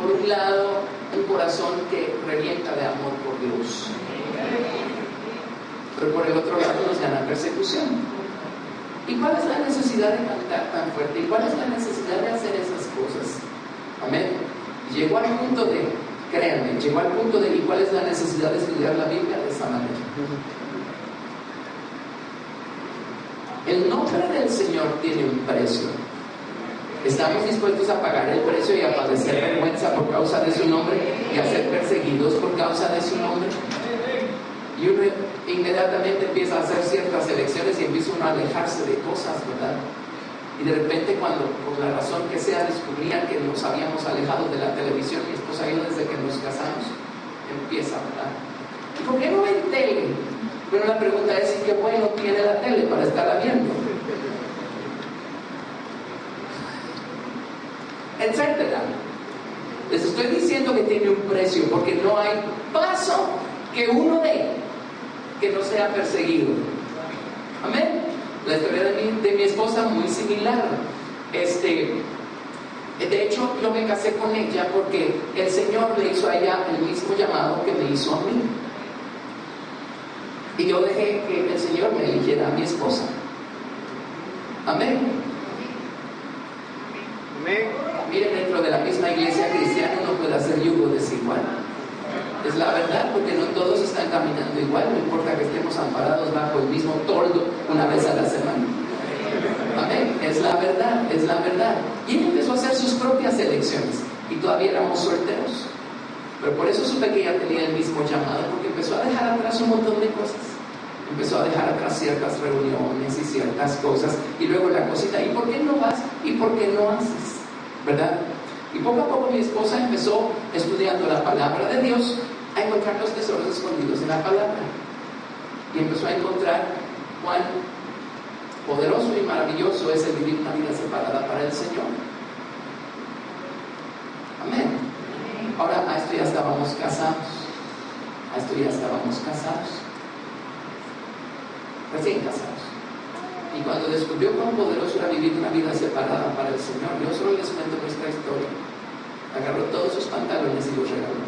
Por un lado, un corazón que revienta de amor por Dios. Pero por el otro lado nos gana persecución. ¿Y cuál es la necesidad de cantar tan fuerte? ¿Y cuál es la necesidad de hacer esas cosas? Amén. Llegó al punto de, créanme, llegó al punto de, ¿y cuál es la necesidad de estudiar la Biblia de esa manera? El nombre del Señor tiene un precio. ¿Estamos dispuestos a pagar el precio y a padecer vergüenza por causa de su nombre y a ser perseguidos por causa de su nombre? Y uno inmediatamente empieza a hacer ciertas elecciones y empieza uno a alejarse de cosas, ¿verdad? Y de repente cuando, por la razón que sea, descubrían que nos habíamos alejado de la televisión, mi esposa y yo desde que nos casamos, empieza, ¿verdad? ¿Y por qué no ven tele? Bueno, la pregunta es, ¿y qué bueno tiene la tele para estarla viendo? Etcétera. Les estoy diciendo que tiene un precio, porque no hay paso que uno dé que no sea perseguido. Amén. La historia de mi esposa muy similar. De hecho, yo me casé con ella porque el Señor le hizo a ella el mismo llamado que me hizo a mí. Y yo dejé que el Señor me eligiera a mi esposa. Amén. Amén. Miren, dentro de la misma iglesia cristiana uno puede hacer yugo desigual. Es la verdad, porque no todos están caminando igual, no importa que estemos amparados bajo el mismo toldo una vez a la semana. Amén, es la verdad, es la verdad. Y él empezó a hacer sus propias elecciones, y todavía éramos solteros. Pero por eso supe que ella tenía el mismo llamado, porque empezó a dejar atrás un montón de cosas. Empezó a dejar atrás ciertas reuniones y ciertas cosas, y luego la cosita, ¿y por qué no vas? ¿Y por qué no haces? ¿Verdad? Y poco a poco mi esposa empezó, estudiando la palabra de Dios, a encontrar los tesoros escondidos en la palabra. Y empezó a encontrar cuán poderoso y maravilloso es el vivir una vida separada para el Señor. Amén. Ahora, a esto ya estábamos casados. A esto ya estábamos casados. Recién casados. Y cuando descubrió cuán poderoso era vivir una vida separada para el Señor, yo solo les cuento nuestra historia. Agarró todos sus pantalones y los regaló.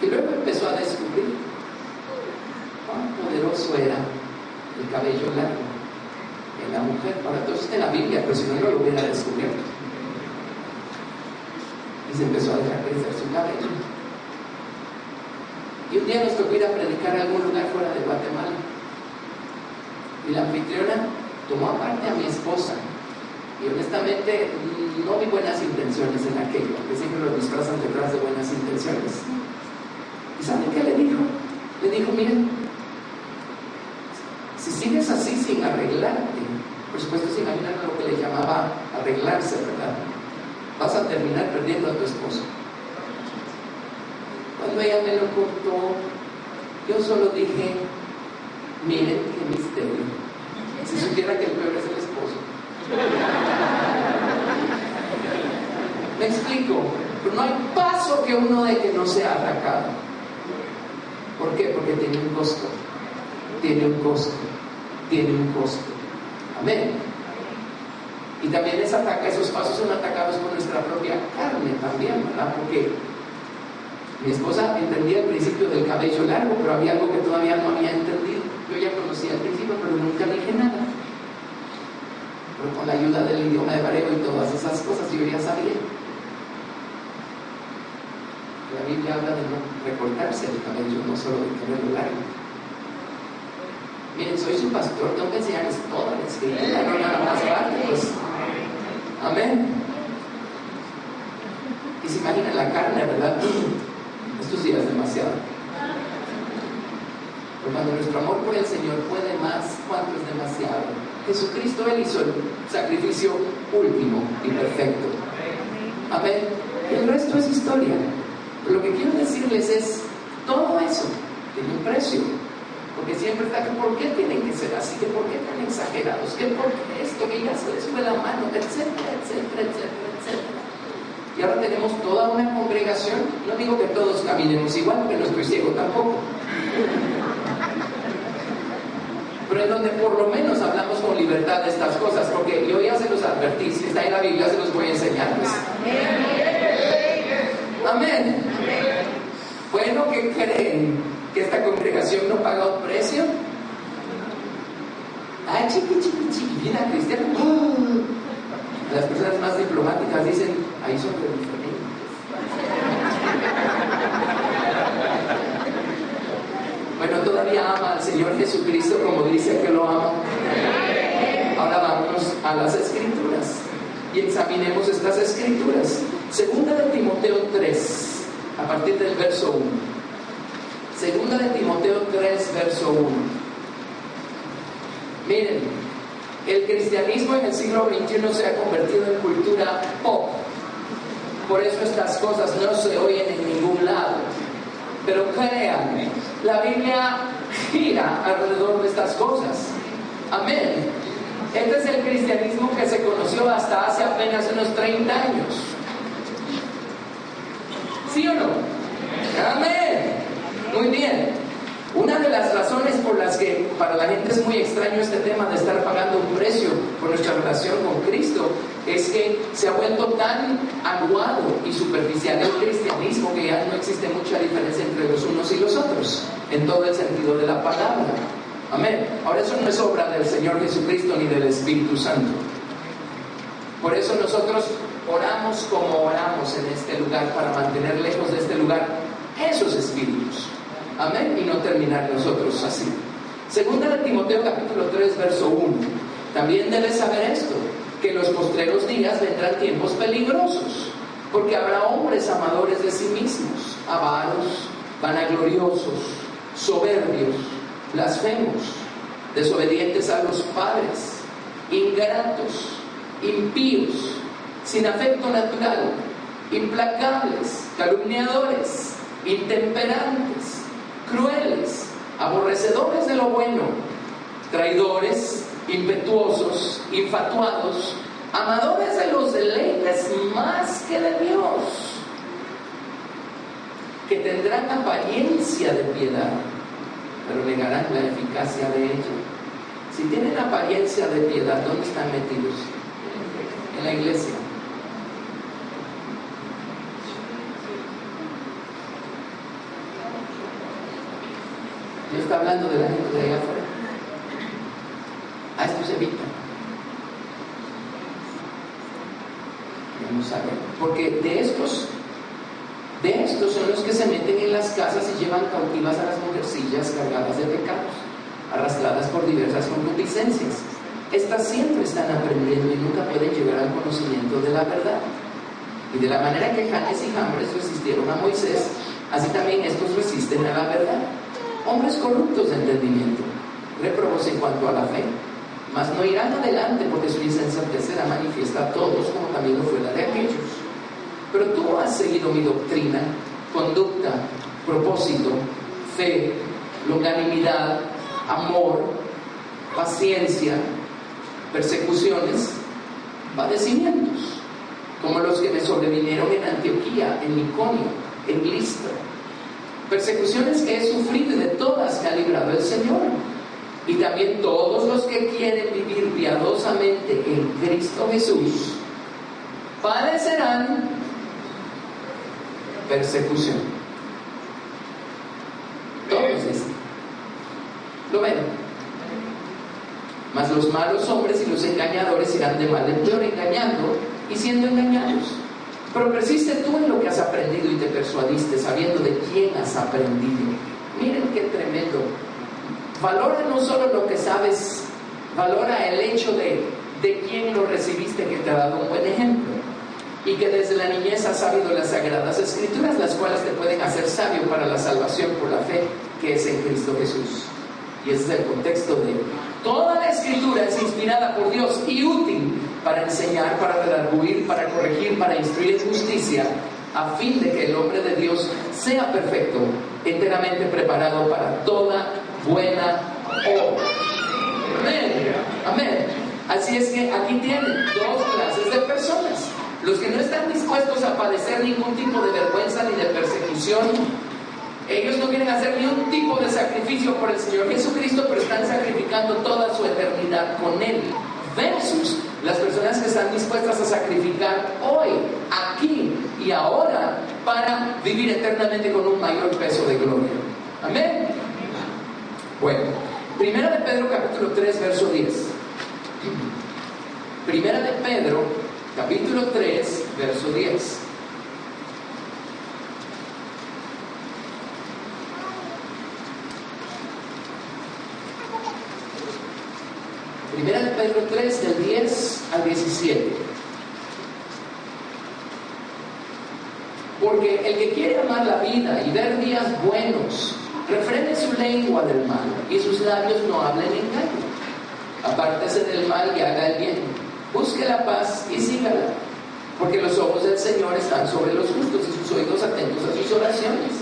Y luego empezó a descubrir cuán poderoso era el cabello largo en la mujer. Ahora, todo está en la Biblia, pero si no, no lo hubiera descubierto. Y se empezó a dejar crecer su cabello. Y un día nos tocó ir a predicar a algún lugar fuera de Guatemala. Y la anfitriona tomó aparte a mi esposa. Y honestamente, no vi buenas intenciones en aquello, porque siempre lo disfrazan detrás de buenas intenciones. ¿Y saben qué le dijo? Le dijo, miren, si sigues así sin arreglarte, por supuesto se imaginan lo que le llamaba arreglarse, ¿verdad? Vas a terminar perdiendo a tu esposo. Cuando ella me lo contó, yo solo dije, miren qué misterio. Si supiera que el peor es el esposo. Me explico, pero no hay paso que uno dé que no sea atacado. ¿Por qué? Porque tiene un costo. Tiene un costo. Tiene un costo. Amén. Y también esos pasos son atacados por nuestra propia carne también, ¿verdad? Porque mi esposa entendía el principio del cabello largo, pero había algo que todavía no había entendido. Yo ya conocía el principio, pero nunca dije nada. Pero con la ayuda del idioma hebreo y todas esas cosas, yo ya sabía. La Biblia habla de no recortarse el cabello, no solo de tenerlo largo. Miren, soy su pastor, tengo que enseñarles toda la escritura, no nada más parte, pues. Amén. Y se imaginan la carne, ¿verdad? Esto sí es demasiado. Pero cuando nuestro amor por el Señor puede más, ¿cuánto es demasiado? Jesucristo, Él hizo el sacrificio último y perfecto. Amén. El resto es historia. Pero lo que quiero decirles es, todo eso tiene un precio. Porque siempre está que ¿por qué tienen que ser así? ¿Que por qué tan exagerados? ¿Que por qué esto? Que ya se les fue la mano, etcétera, etcétera, etcétera, etcétera. Y ahora tenemos toda una congregación. No digo que todos caminemos igual, porque no estoy ciego tampoco. Pero en donde por lo menos hablamos con libertad de estas cosas, porque yo ya se los advertí, si está en la Biblia se los voy a enseñar. Pues. Amén. Bueno, ¿qué creen? ¿Que esta congregación no paga un precio? Ay, chiqui, vida cristiana. Las personas más diplomáticas dicen, ahí son diferentes. Bueno, todavía ama al Señor Jesucristo como dice que lo ama. Ahora vámonos a las Escrituras y examinemos estas Escrituras. Segunda de Timoteo 3, a partir del verso 1. Segunda de Timoteo 3, verso 1. Miren, el cristianismo en el siglo XXI se ha convertido en cultura pop. Por eso estas cosas no se oyen en ningún lado. Pero créanme, la Biblia gira alrededor de estas cosas. Amén. Este es el cristianismo que se conoció hasta hace apenas unos 30 años. ¿Sí o no? Amén. Muy bien. Una de las razones por las que para la gente es muy extraño este tema de estar pagando un precio por nuestra relación con Cristo es que se ha vuelto tan aguado y superficial el cristianismo que ya no existe mucha diferencia entre los unos y los otros, en todo el sentido de la palabra. Amén. Ahora, eso no es obra del Señor Jesucristo ni del Espíritu Santo. Por eso nosotros oramos como oramos en este lugar, para mantener lejos de este lugar esos espíritus. Amén. Y no terminar nosotros así. Segunda de Timoteo capítulo 3 verso 1. También debes saber esto, que en los postreros días vendrán tiempos peligrosos, porque habrá hombres amadores de sí mismos, avaros, vanagloriosos, soberbios, blasfemos, desobedientes a los padres, ingratos, impíos, sin afecto natural, implacables, calumniadores, intemperantes, crueles, aborrecedores de lo bueno, traidores, impetuosos, infatuados, amadores de los deleites más que de Dios, que tendrán apariencia de piedad, pero negarán la eficacia de ella. Si tienen apariencia de piedad, ¿dónde están metidos? En la iglesia. Dios está hablando de la gente de allá afuera. A esto se evita. Vamos a ver. Porque de estos son los que se meten en las casas y llevan cautivas a las mujercillas cargadas de pecados, arrastradas por diversas concupiscencias. Estas siempre están aprendiendo y nunca pueden llegar al conocimiento de la verdad. Y de la manera que Janes y Jambres resistieron a Moisés, así también estos resisten a la verdad. Hombres corruptos de entendimiento, réprobos en cuanto a la fe, mas no irán adelante porque su insensatez será manifiesta a todos, como también lo fue la de aquellos. Pero tú has seguido mi doctrina, conducta, propósito, fe, longanimidad, amor, paciencia, persecuciones, padecimientos, como los que me sobrevinieron en Antioquía, en Iconio, en Listra. Persecuciones que he sufrido y de todas me ha librado el Señor. Y también todos los que quieren vivir piadosamente en Cristo Jesús padecerán persecución. Todos dicen. Lo ven. Mas los malos hombres y los engañadores irán de mal en peor, engañando y siendo engañados. Pero persiste tú en lo que has aprendido y te persuadiste, sabiendo de quién has aprendido. Miren qué tremendo. Valora no solo lo que sabes, valora el hecho de quién lo recibiste, que te ha dado un buen ejemplo. Y que desde la niñez has sabido las sagradas escrituras, las cuales te pueden hacer sabio para la salvación por la fe que es en Cristo Jesús. Y ese es el contexto de toda la escritura. Es inspirada por Dios y útil para enseñar, para redarguir, para corregir, para instruir en justicia, a fin de que el hombre de Dios sea perfecto, enteramente preparado para toda buena obra. Amén. Amén. Así es que aquí tienen dos clases de personas: los que no están dispuestos a padecer ningún tipo de vergüenza ni de persecución. Ellos no quieren hacer ni un tipo de sacrificio por el Señor Jesucristo, pero están sacrificando toda su eternidad con Él. Versus las personas que están dispuestas a sacrificar hoy, aquí y ahora, para vivir eternamente con un mayor peso de gloria. Amén. Bueno, Primera de Pedro capítulo 3 verso 10. Primera de Pedro capítulo 3 verso 10. Primera de Pedro 3 del 10 al 17. Porque el que quiere amar la vida y ver días buenos, refrene su lengua del mal y sus labios no hablen engaño. Apártese del mal y haga el bien. Busque la paz y sígala. porque los ojos del Señor están sobre los justos y sus oídos atentos a sus oraciones.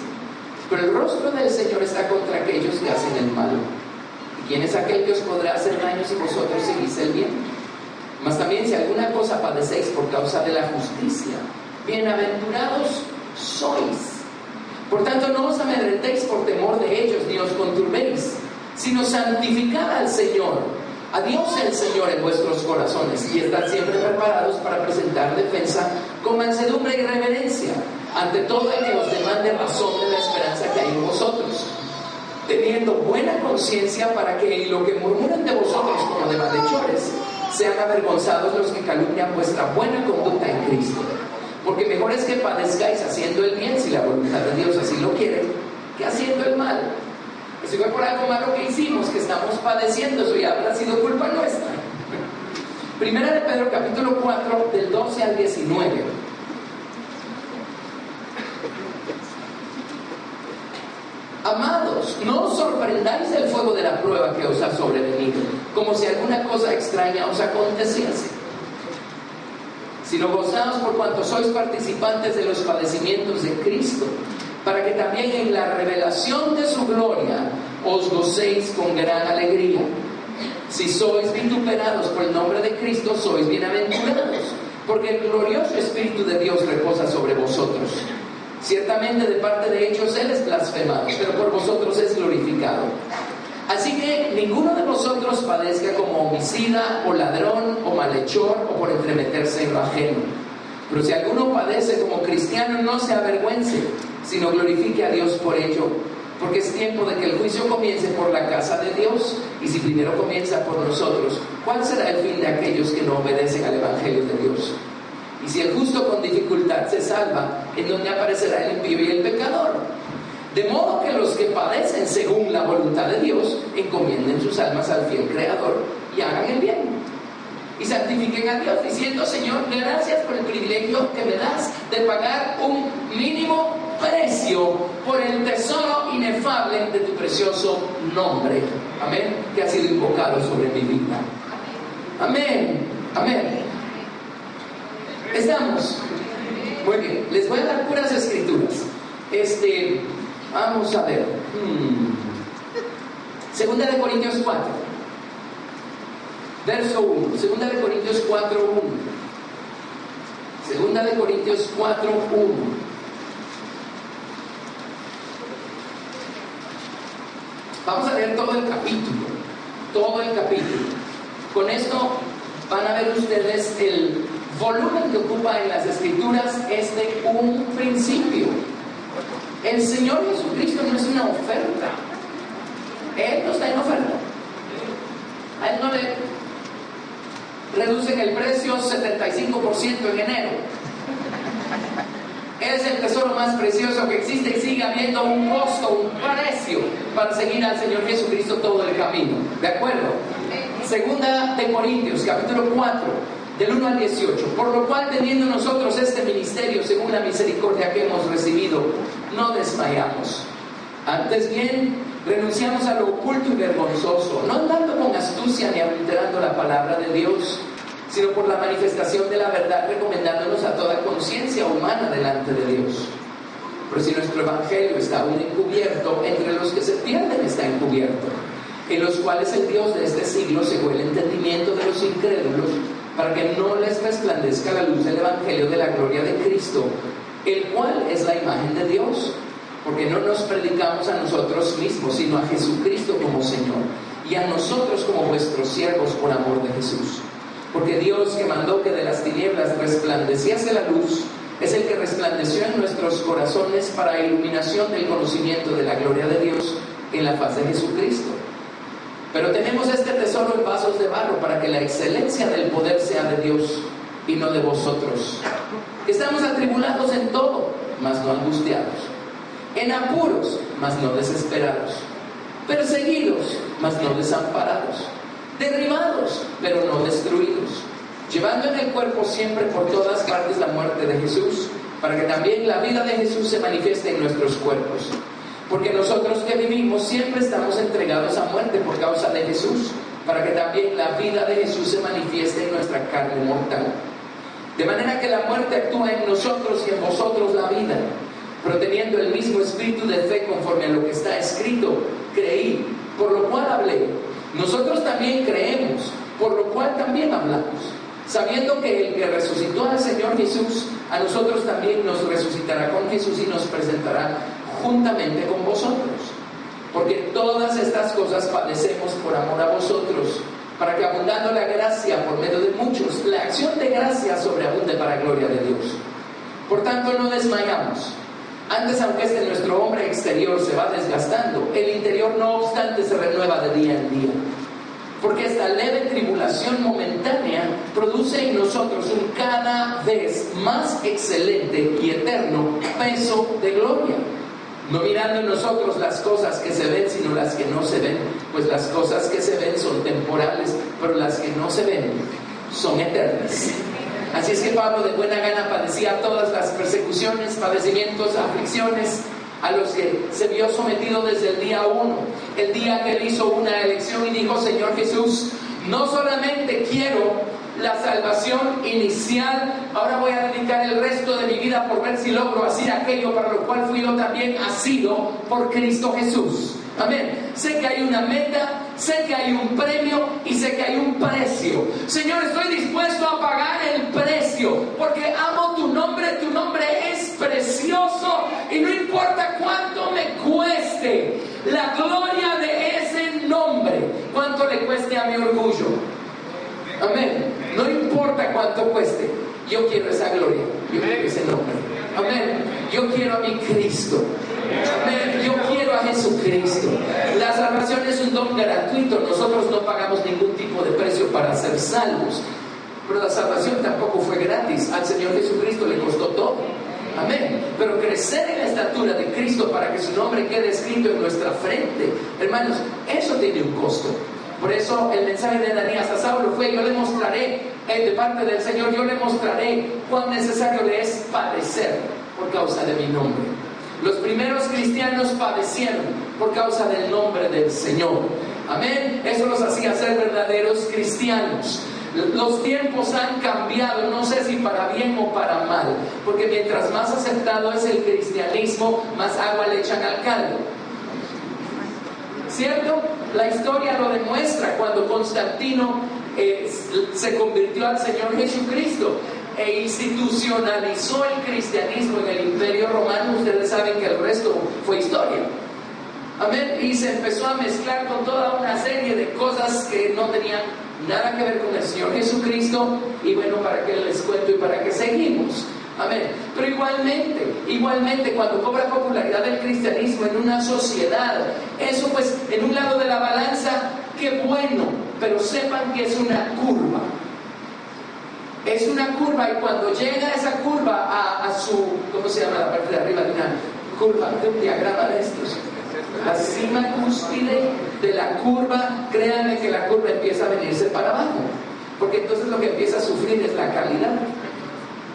Pero el rostro del Señor está contra aquellos que hacen el mal. ¿Y quién es aquel que os podrá hacer daño si vosotros seguís el bien? Mas también si alguna cosa padecéis por causa de la justicia, bienaventurados sois. Por tanto, no os amedrentéis por temor de ellos, ni os conturbéis, sino santificad al Señor, a Dios el Señor en vuestros corazones, y estad siempre preparados para presentar defensa con mansedumbre y reverencia ante todo el que os demande razón de la esperanza que hay en vosotros, teniendo buena conciencia, para que en lo que murmuran de vosotros como de malhechores sean avergonzados los que calumnian vuestra buena conducta en Cristo. Porque mejor es que padezcáis haciendo el bien, si la voluntad de Dios así lo quiere, que haciendo el mal. Y si fue por algo malo que hicimos, que estamos padeciendo, eso ya habrá sido culpa nuestra. Primera de Pedro, capítulo 4, del 12 al 19. Amados, no os sorprendáis del fuego de la prueba que os ha sobrevenido, como si alguna cosa extraña os aconteciese, sino gozaos por cuanto sois participantes de los padecimientos de Cristo, para que también en la revelación de su gloria os gocéis con gran alegría. Si sois vituperados por el nombre de Cristo, sois bienaventurados, porque el glorioso Espíritu de Dios reposa sobre vosotros. Ciertamente de parte de ellos Él es blasfemado, pero por vosotros es glorificado. Así que ninguno de vosotros padezca como homicida, o ladrón, o malhechor, o por entremeterse en lo ajeno. Pero si alguno padece como cristiano, no se avergüence, sino glorifique a Dios por ello, porque es tiempo de que el juicio comience por la casa de Dios, y si primero comienza por nosotros, ¿cuál será el fin de aquellos que no obedecen al Evangelio de Dios? Y si el justo con dificultad se salva, ¿en dónde aparecerá el impío y el pecador? De modo que los que padecen según la voluntad de Dios, encomienden sus almas al fiel Creador y hagan el bien. Y santifiquen a Dios, diciendo: Señor, gracias por el privilegio que me das de pagar un mínimo precio por el tesoro inefable de tu precioso nombre. Amén. Que ha sido invocado sobre mi vida. Amén. Amén. ¿Estamos? Muy bien. Les voy a dar puras escrituras. Vamos a ver. Segunda de Corintios 4. Verso 1. Segunda de Corintios 4, 1. Segunda de Corintios 4, 1. Vamos a leer todo el capítulo. Todo el capítulo. Con esto van a ver ustedes el volumen que ocupa en las escrituras un principio. El Señor Jesucristo no es una oferta. Él no está en oferta. A Él no le reducen el precio 75% en enero. Es el tesoro más precioso que existe, y sigue habiendo un costo, un precio para seguir al Señor Jesucristo todo el camino. ¿De acuerdo? Segunda de Corintios, capítulo 4, del 1 al 18. Por lo cual, teniendo nosotros este ministerio según la misericordia que hemos recibido, no desmayamos. Antes bien, renunciamos a lo oculto y vergonzoso, no andando con astucia ni adulterando la palabra de Dios, sino por la manifestación de la verdad, recomendándonos a toda conciencia humana delante de Dios. Pero si nuestro evangelio está aún encubierto, entre los que se pierden está encubierto, en los cuales el Dios de este siglo cegó el entendimiento de los incrédulos, para que no les resplandezca la luz del evangelio de la gloria de Cristo, el cual es la imagen de Dios. Porque no nos predicamos a nosotros mismos, sino a Jesucristo como Señor, y a nosotros como vuestros siervos por amor de Jesús. Porque Dios, que mandó que de las tinieblas resplandeciese la luz, es el que resplandeció en nuestros corazones para iluminación del conocimiento de la gloria de Dios en la faz de Jesucristo. Pero tenemos este tesoro en vasos de barro, para que la excelencia del poder sea de Dios y no de vosotros. Estamos atribulados en todo, mas no angustiados; en apuros, mas no desesperados; perseguidos, mas no desamparados; derribados, pero no destruidos; llevando en el cuerpo siempre por todas partes la muerte de Jesús, para que también la vida de Jesús se manifieste en nuestros cuerpos. Porque nosotros que vivimos siempre estamos entregados a muerte por causa de Jesús, para que también la vida de Jesús se manifieste en nuestra carne mortal. De manera que la muerte actúa en nosotros y en vosotros la vida. Pero teniendo el mismo espíritu de fe conforme a lo que está escrito, creí, por lo cual hablé. Nosotros también creemos, por lo cual también hablamos, sabiendo que el que resucitó al Señor Jesús, a nosotros también nos resucitará con Jesús y nos presentará juntamente con vosotros. Porque todas estas cosas padecemos por amor a vosotros, para que abundando la gracia por medio de muchos, la acción de gracia sobreabunde para gloria de Dios. Por tanto, no desmayamos. Antes, aunque nuestro hombre exterior se va desgastando, el interior no obstante se renueva de día en día. Porque esta leve tribulación momentánea produce en nosotros un cada vez más excelente y eterno peso de gloria. No mirando en nosotros las cosas que se ven, sino las que no se ven, pues las cosas que se ven son temporales, pero las que no se ven son eternas. Así es que Pablo de buena gana padecía todas las persecuciones, padecimientos, aflicciones a los que se vio sometido desde el día 1, el día que él hizo una elección y dijo: Señor Jesús, no solamente quiero la salvación inicial, ahora voy a dedicar el resto de mi vida por ver si logro hacer aquello para lo cual fui yo también asido por Cristo Jesús. Amén. Sé que hay una meta, sé que hay un premio y sé que hay un precio. Señor, estoy dispuesto a pagar el precio porque amo tu nombre es precioso y no importa cuánto me cueste la gloria de ese nombre, cuánto le cueste a mi orgullo. Amén. No importa cuánto cueste, yo quiero esa gloria, yo quiero ese nombre. Amén. Yo quiero a mi Cristo. Amén. Yo quiero a Jesucristo. La salvación es un don gratuito. Nosotros no pagamos ningún tipo de precio para ser salvos. Pero la salvación tampoco fue gratis. Al Señor Jesucristo le costó todo. Amén. Pero crecer en la estatura de Cristo para que su nombre quede escrito en nuestra frente, hermanos, eso tiene un costo. Por eso el mensaje de Ananías a Saulo fue: yo le mostraré, de parte del Señor, yo le mostraré cuán necesario le es padecer por causa de mi nombre. Los primeros cristianos padecieron por causa del nombre del Señor. Amén. Eso los hacía ser verdaderos cristianos. Los tiempos han cambiado, no sé si para bien o para mal, porque mientras más aceptado es el cristianismo, más agua le echan al caldo. ¿Cierto? La historia lo demuestra. Cuando Constantino se convirtió al Señor Jesucristo e institucionalizó el cristianismo en el Imperio Romano, ustedes saben que el resto fue historia. Amén. Y se empezó a mezclar con toda una serie de cosas que no tenían nada que ver con el Señor Jesucristo. Y bueno, ¿para qué les cuento y para qué seguimos? Amén. Pero igualmente cuando cobra popularidad el cristianismo en una sociedad, eso pues en un lado de la balanza, qué bueno, pero sepan que es una curva. Es una curva, y cuando llega esa curva a su, ¿cómo se llama la parte de arriba de una curva, de un diagrama de estos? La cima cúspide de la curva, créanme que la curva empieza a venirse para abajo, porque entonces lo que empieza a sufrir es la calidad.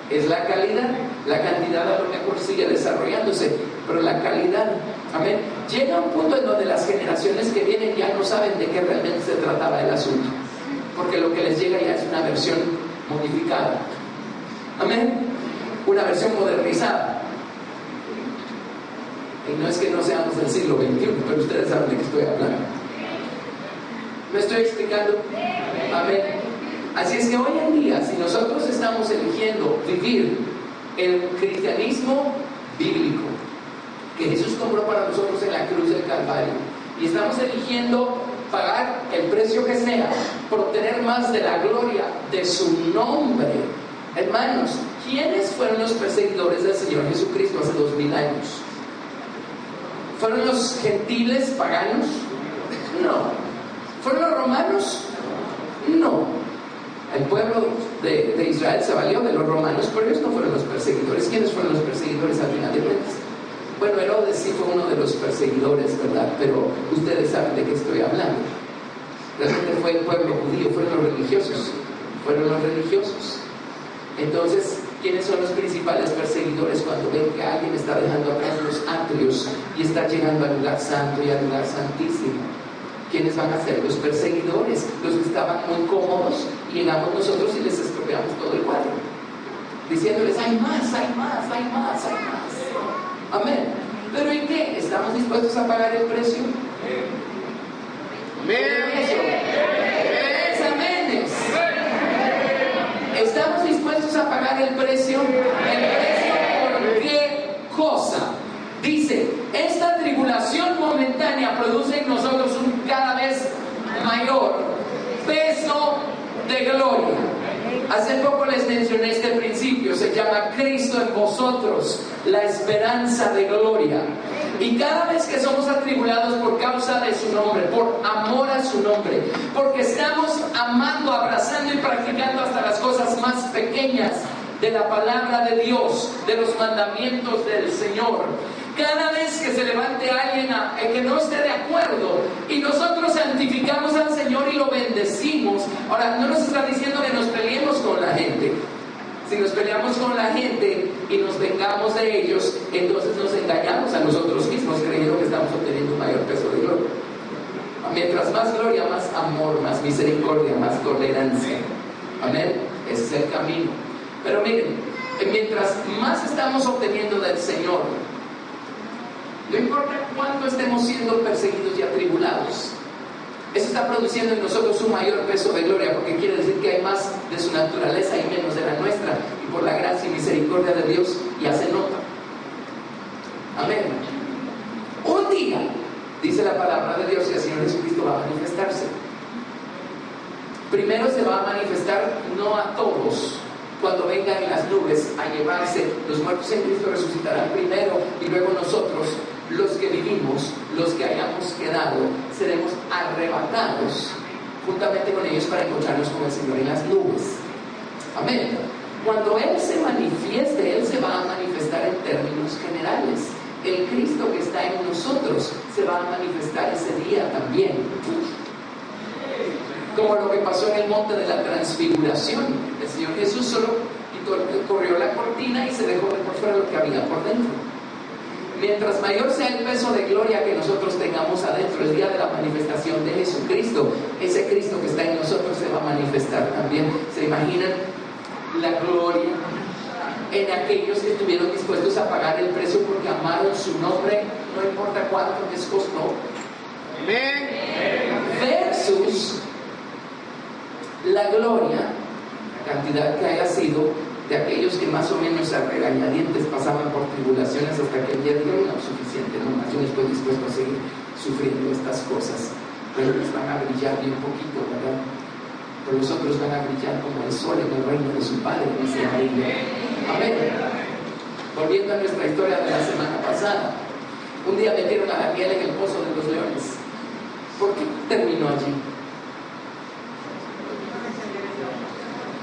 Es la calidad, la cantidad a lo mejor sigue desarrollándose, pero la calidad, amén. Llega un punto en donde las generaciones que vienen ya no saben de qué realmente se trataba el asunto, porque lo que les llega ya es una versión modificada, amén, una versión modernizada. Y no es que no seamos del siglo XXI, pero ustedes saben de qué estoy hablando. ¿Me estoy explicando? Amén. Así es que hoy en día, si nosotros estamos eligiendo vivir el cristianismo bíblico que Jesús compró para nosotros en la cruz del Calvario, y estamos eligiendo pagar el precio que sea por obtener más de la gloria de su nombre, hermanos, ¿quiénes fueron los perseguidores del Señor Jesucristo hace 2000 años? ¿Fueron los gentiles paganos? No. ¿Fueron los romanos? No. El pueblo de Israel se valió de los romanos, pero ellos no fueron los perseguidores. ¿Quiénes fueron los perseguidores al final de cuentas? Bueno, Herodes sí fue uno de los perseguidores, ¿verdad? Pero ustedes saben de qué estoy hablando. Realmente fue el pueblo judío, fueron los religiosos. Fueron los religiosos. Entonces, ¿quiénes son los principales perseguidores cuando ven que alguien está dejando atrás los atrios y está llegando al lugar santo y al lugar santísimo? ¿Quiénes van a ser los perseguidores? Los que estaban muy cómodos, y llegamos nosotros y les estropeamos todo el cuadro. diciéndoles, hay más, hay más, hay más, hay más. Amén. Pero ¿y qué? ¿Estamos dispuestos a pagar el precio? Aménes. ¿Estamos dispuestos a pagar el precio? ¿El precio por qué cosa? Dice, esta tribulación momentánea produce en nosotros un cada vez mayor peso de gloria. Hace poco les mencioné este principio, se llama Cristo en vosotros, la esperanza de gloria. Y cada vez que somos atribulados por causa de su nombre, por amor a su nombre, porque estamos amando, abrazando y practicando hasta las cosas más pequeñas de la palabra de Dios, de los mandamientos del Señor. Cada vez que se levante alguien que no esté de acuerdo y nosotros santificamos al Señor y lo bendecimos, ahora no nos está diciendo que nos peleemos con la gente. Si nos peleamos con la gente y nos vengamos de ellos, entonces nos engañamos a nosotros mismos creyendo que estamos obteniendo un mayor peso de gloria. Mientras más gloria, más amor, más misericordia, más tolerancia. Amén. Ese es el camino. Pero miren, mientras más estamos obteniendo del Señor, no importa cuánto estemos siendo perseguidos y atribulados, eso está produciendo en nosotros un mayor peso de gloria, porque quiere decir que hay más de su naturaleza y menos de la nuestra, y por la gracia y misericordia de Dios ya se nota. Amén. Un día, dice la palabra de Dios, que el Señor Jesucristo va a manifestarse. Primero se va a manifestar no a todos. Cuando vengan en las nubes a llevarse, los muertos en Cristo resucitarán primero, y luego nosotros, los que vivimos, los que hayamos quedado, seremos arrebatados juntamente con ellos para encontrarnos con el Señor en las nubes. Amén. Cuando Él se manifieste, Él se va a manifestar en términos generales. El Cristo que está en nosotros se va a manifestar ese día también. Como lo que pasó en el monte de la transfiguración. El Señor Jesús solo corrió la cortina y se dejó ver por fuera lo que había por dentro. Mientras mayor sea el peso de gloria que nosotros tengamos adentro, el día de la manifestación de Jesucristo, ese Cristo que está en nosotros se va a manifestar también. ¿Se imaginan la gloria en aquellos que estuvieron dispuestos a pagar el precio porque amaron su nombre, no importa cuánto les costó? Versus la gloria, la cantidad que haya sido de aquellos que más o menos a regañadientes pasaban por tribulaciones hasta que el día dijeron, no, suficiente, no más, yo no estoy dispuesto a seguir sufriendo estas cosas. Pero les van a brillar bien poquito, ¿verdad? Pero los otros van a brillar como el sol en el reino de su Padre, dice la Biblia. Amén. Volviendo a nuestra historia de la semana pasada, un día metieron a Daniel en el pozo de los leones. ¿Por qué terminó allí?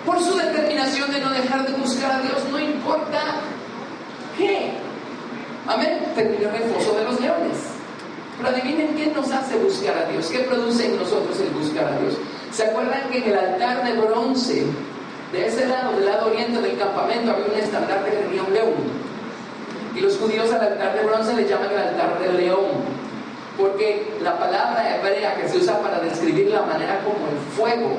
Por su determinación de no dejar de buscar a Dios, no importa qué. Amén. Terminó en el foso de los leones. Pero adivinen qué nos hace buscar a Dios, qué produce en nosotros el buscar a Dios. ¿Se acuerdan que en el altar de bronce, de ese lado, del lado oriente del campamento, había un estandarte que tenía un león? Y los judíos al altar de bronce le llaman el altar del león, porque la palabra hebrea que se usa para describir la manera como el fuego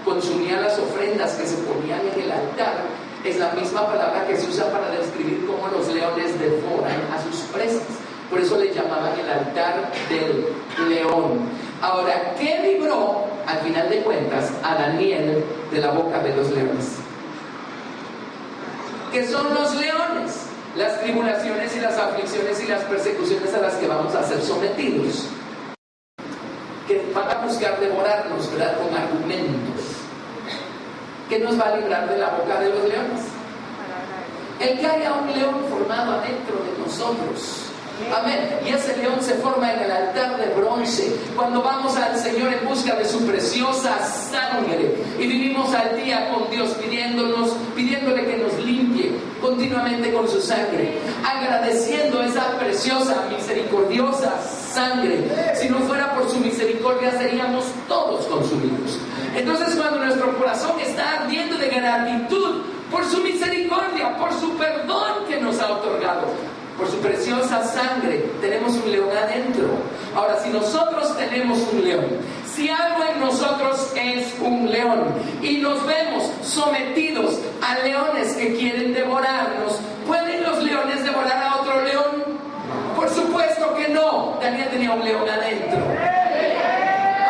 consumía las ofrendas que se ponían en el altar es la misma palabra que se usa para describir cómo los leones devoran a sus presas. Por eso le llamaban el altar del león. Ahora, ¿qué libró al final de cuentas a Daniel de la boca de los leones? ¿Qué son los leones? Las tribulaciones y las aflicciones y las persecuciones a las que vamos a ser sometidos, que van a buscar devorarnos, ¿verdad?, con argumentos. ¿Qué nos va a librar de la boca de los leones? El que haya un león formado adentro de nosotros. Amén. Y ese león se forma en el altar de bronce cuando vamos al Señor en busca de su preciosa sangre y vivimos al día con Dios pidiéndole que nos limpie continuamente con su sangre, agradeciendo esa preciosa, misericordiosa sangre. Si no fuera por su misericordia seríamos todos consumidos. Entonces, cuando nuestro corazón está ardiendo de gratitud por su misericordia, por su perdón que nos ha otorgado, por su preciosa sangre, tenemos un león adentro. Ahora, si nosotros tenemos un león, si algo en nosotros es un león y nos vemos sometidos a leones que quieren tenía un león adentro.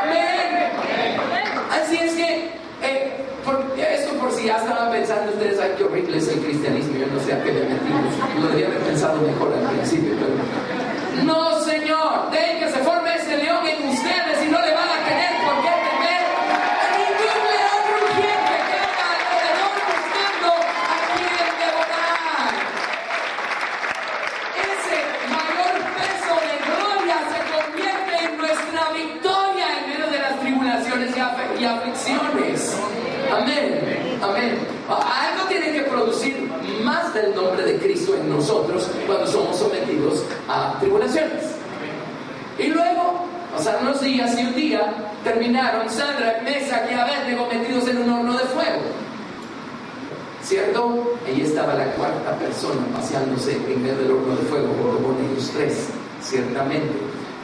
Amén. Así es que, esto por si ya estaban pensando ustedes, ay, qué horrible es el cristianismo, yo no sé a qué le metimos. Lo debía haber pensado mejor al principio, pero... No, Señor, dejen que se forme ese león en ustedes y no le van a tener por qué temer a ningún león rugiente que anda alrededor buscando a quien devorar. Ese mayor peso de gloria se convierte en nuestra victoria en medio de las tribulaciones y aflicciones. Amén, amén. Algo tiene que producir más del nombre de Cristo en nosotros cuando somos sometidos a tribulaciones. Y luego pasaron los días y un día terminaron Sadrach, Mesach y Abednego metidos en un horno de fuego. ¿Cierto? Ahí estaba la cuarta persona paseándose en medio del horno de fuego junto con ellos tres, ciertamente,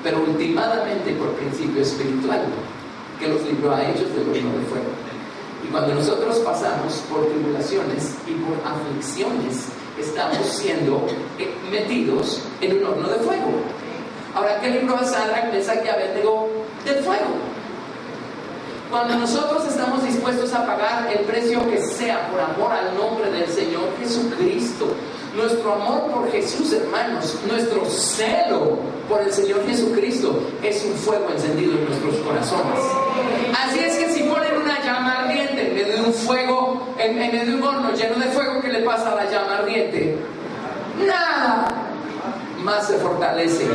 pero ultimadamente por principio espiritual que los libró a ellos del horno de fuego. Y cuando nosotros pasamos por tribulaciones y por aflicciones, estamos siendo metidos en un horno de fuego. Ahora, ¿qué libró a Sadrach, Mesach y Abednego del fuego? Cuando nosotros estamos dispuestos a pagar el precio que sea por amor al nombre del Señor Jesucristo, nuestro amor por Jesús, hermanos, nuestro celo por el Señor Jesucristo es un fuego encendido en nuestros corazones. Así es que si ponen una llama ardiente en medio de un fuego, en medio de un horno lleno de fuego, ¿qué le pasa a la llama ardiente? Nada. Más se fortalece.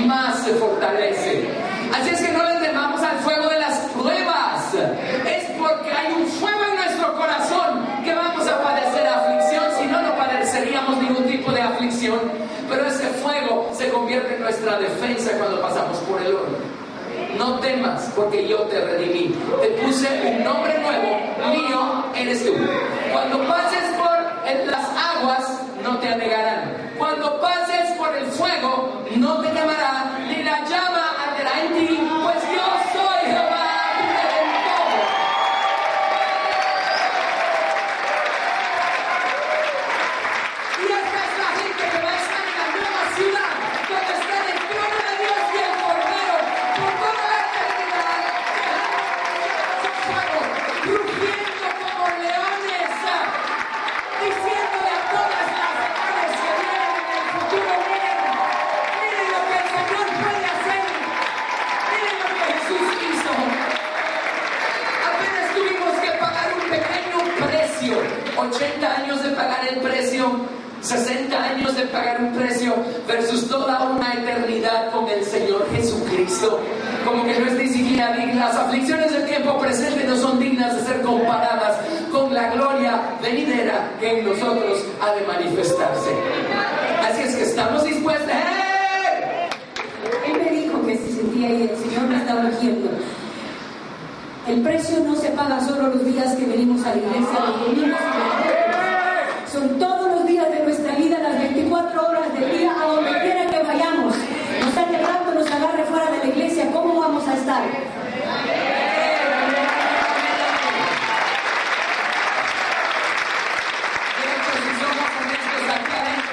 Más se fortalece. Así es que no le temamos al fuego de las pruebas. Es porque hay un fuego en nuestro corazón que vamos a padecer aflicción. Si no, no padeceríamos ningún tipo de aflicción. Pero ese fuego se convierte en nuestra defensa cuando pasamos por el horno. No temas, porque yo te redimí. Te puse un nombre nuevo, mío eres tú. Cuando pases por las aguas, no te anegarán. Cuando pases por el fuego, no te quemará, ni la llama arderá en ti, pues yo soy Jehová, tu redentor. Y esta es la gente que va a estar en la nueva ciudad, donde está el trono de Dios y el Cordero, por toda la eternidad, rugiendo como leones, diciéndole a todas las señales que vienen en el futuro, miren lo que el Señor puede hacer, miren lo que Jesús hizo. Apenas tuvimos que pagar un pequeño precio, 80 años de pagar el precio, 60 años de pagar un precio versus toda una eternidad con el Señor Jesucristo. Como que no es ni siquiera digna. Las aflicciones del tiempo presente no son dignas de ser comparadas con la gloria venidera que en nosotros ha de manifestarse. Así es que estamos dispuestos. Él me dijo que se sentía ahí, el Señor me estaba diciendo: el precio no se paga solo los días que venimos a la iglesia, los domingos y los jueves. Son todos los días de nuestra vida, las 24 horas del día, a donde quiera que vayamos. Nos hace rato, nos agarre fuera de la iglesia, ¿cómo vamos a estar?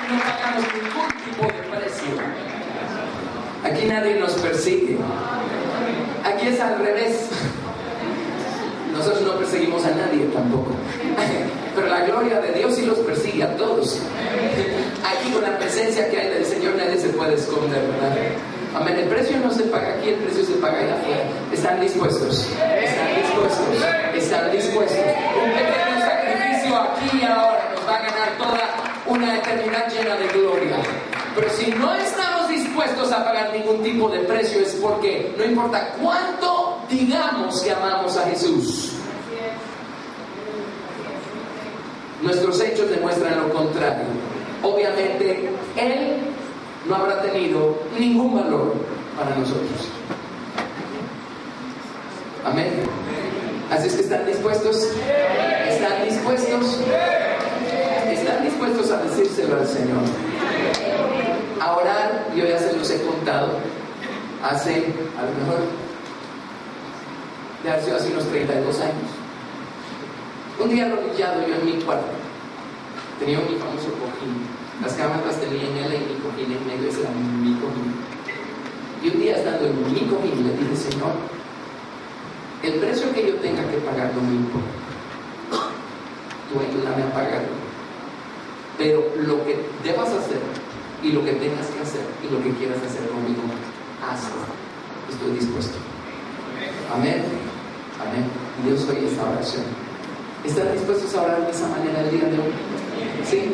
No pagamos ningún tipo de precio. Aquí nadie nos persigue. Aquí es al revés. Nosotros no perseguimos a nadie tampoco. Pero la gloria de Dios sí los persigue a todos. Aquí con la presencia que hay del Señor nadie se puede esconder, ¿verdad? Amén. El precio no se paga aquí, el precio se paga allá afuera. ¿Están dispuestos? ¿Están dispuestos? ¿Están dispuestos? Un pequeño sacrificio aquí y ahora nos va a ganar toda una eternidad llena de gloria. Pero si no estamos dispuestos a pagar ningún tipo de precio, es porque no importa cuánto digamos que amamos a Jesús, nuestros hechos demuestran lo contrario. Obviamente Él no habrá tenido ningún valor para nosotros. Amén. Así es que ¿están dispuestos? ¿Están dispuestos? ¿Están dispuestos a decírselo al Señor? A orar, yo ya se los he contado, hace, a lo mejor, de hace unos 32 años. Un día arrodillado yo en mi cuarto, tenía mi famoso cojín. Las camas las tenía en él y mi cojín en medio, ese era mi cojín. Y un día estando en mi comida le dije, Señor, el precio que yo tenga que pagar no me importa. Tú ayúdame a pagarlo. Pero lo que debas hacer y lo que tengas que hacer y lo que quieras hacer conmigo, hazlo. Estoy dispuesto. Amén. Amén. Dios oye esta oración. ¿Están dispuestos a orar de esa manera el día de hoy? ¿Sí?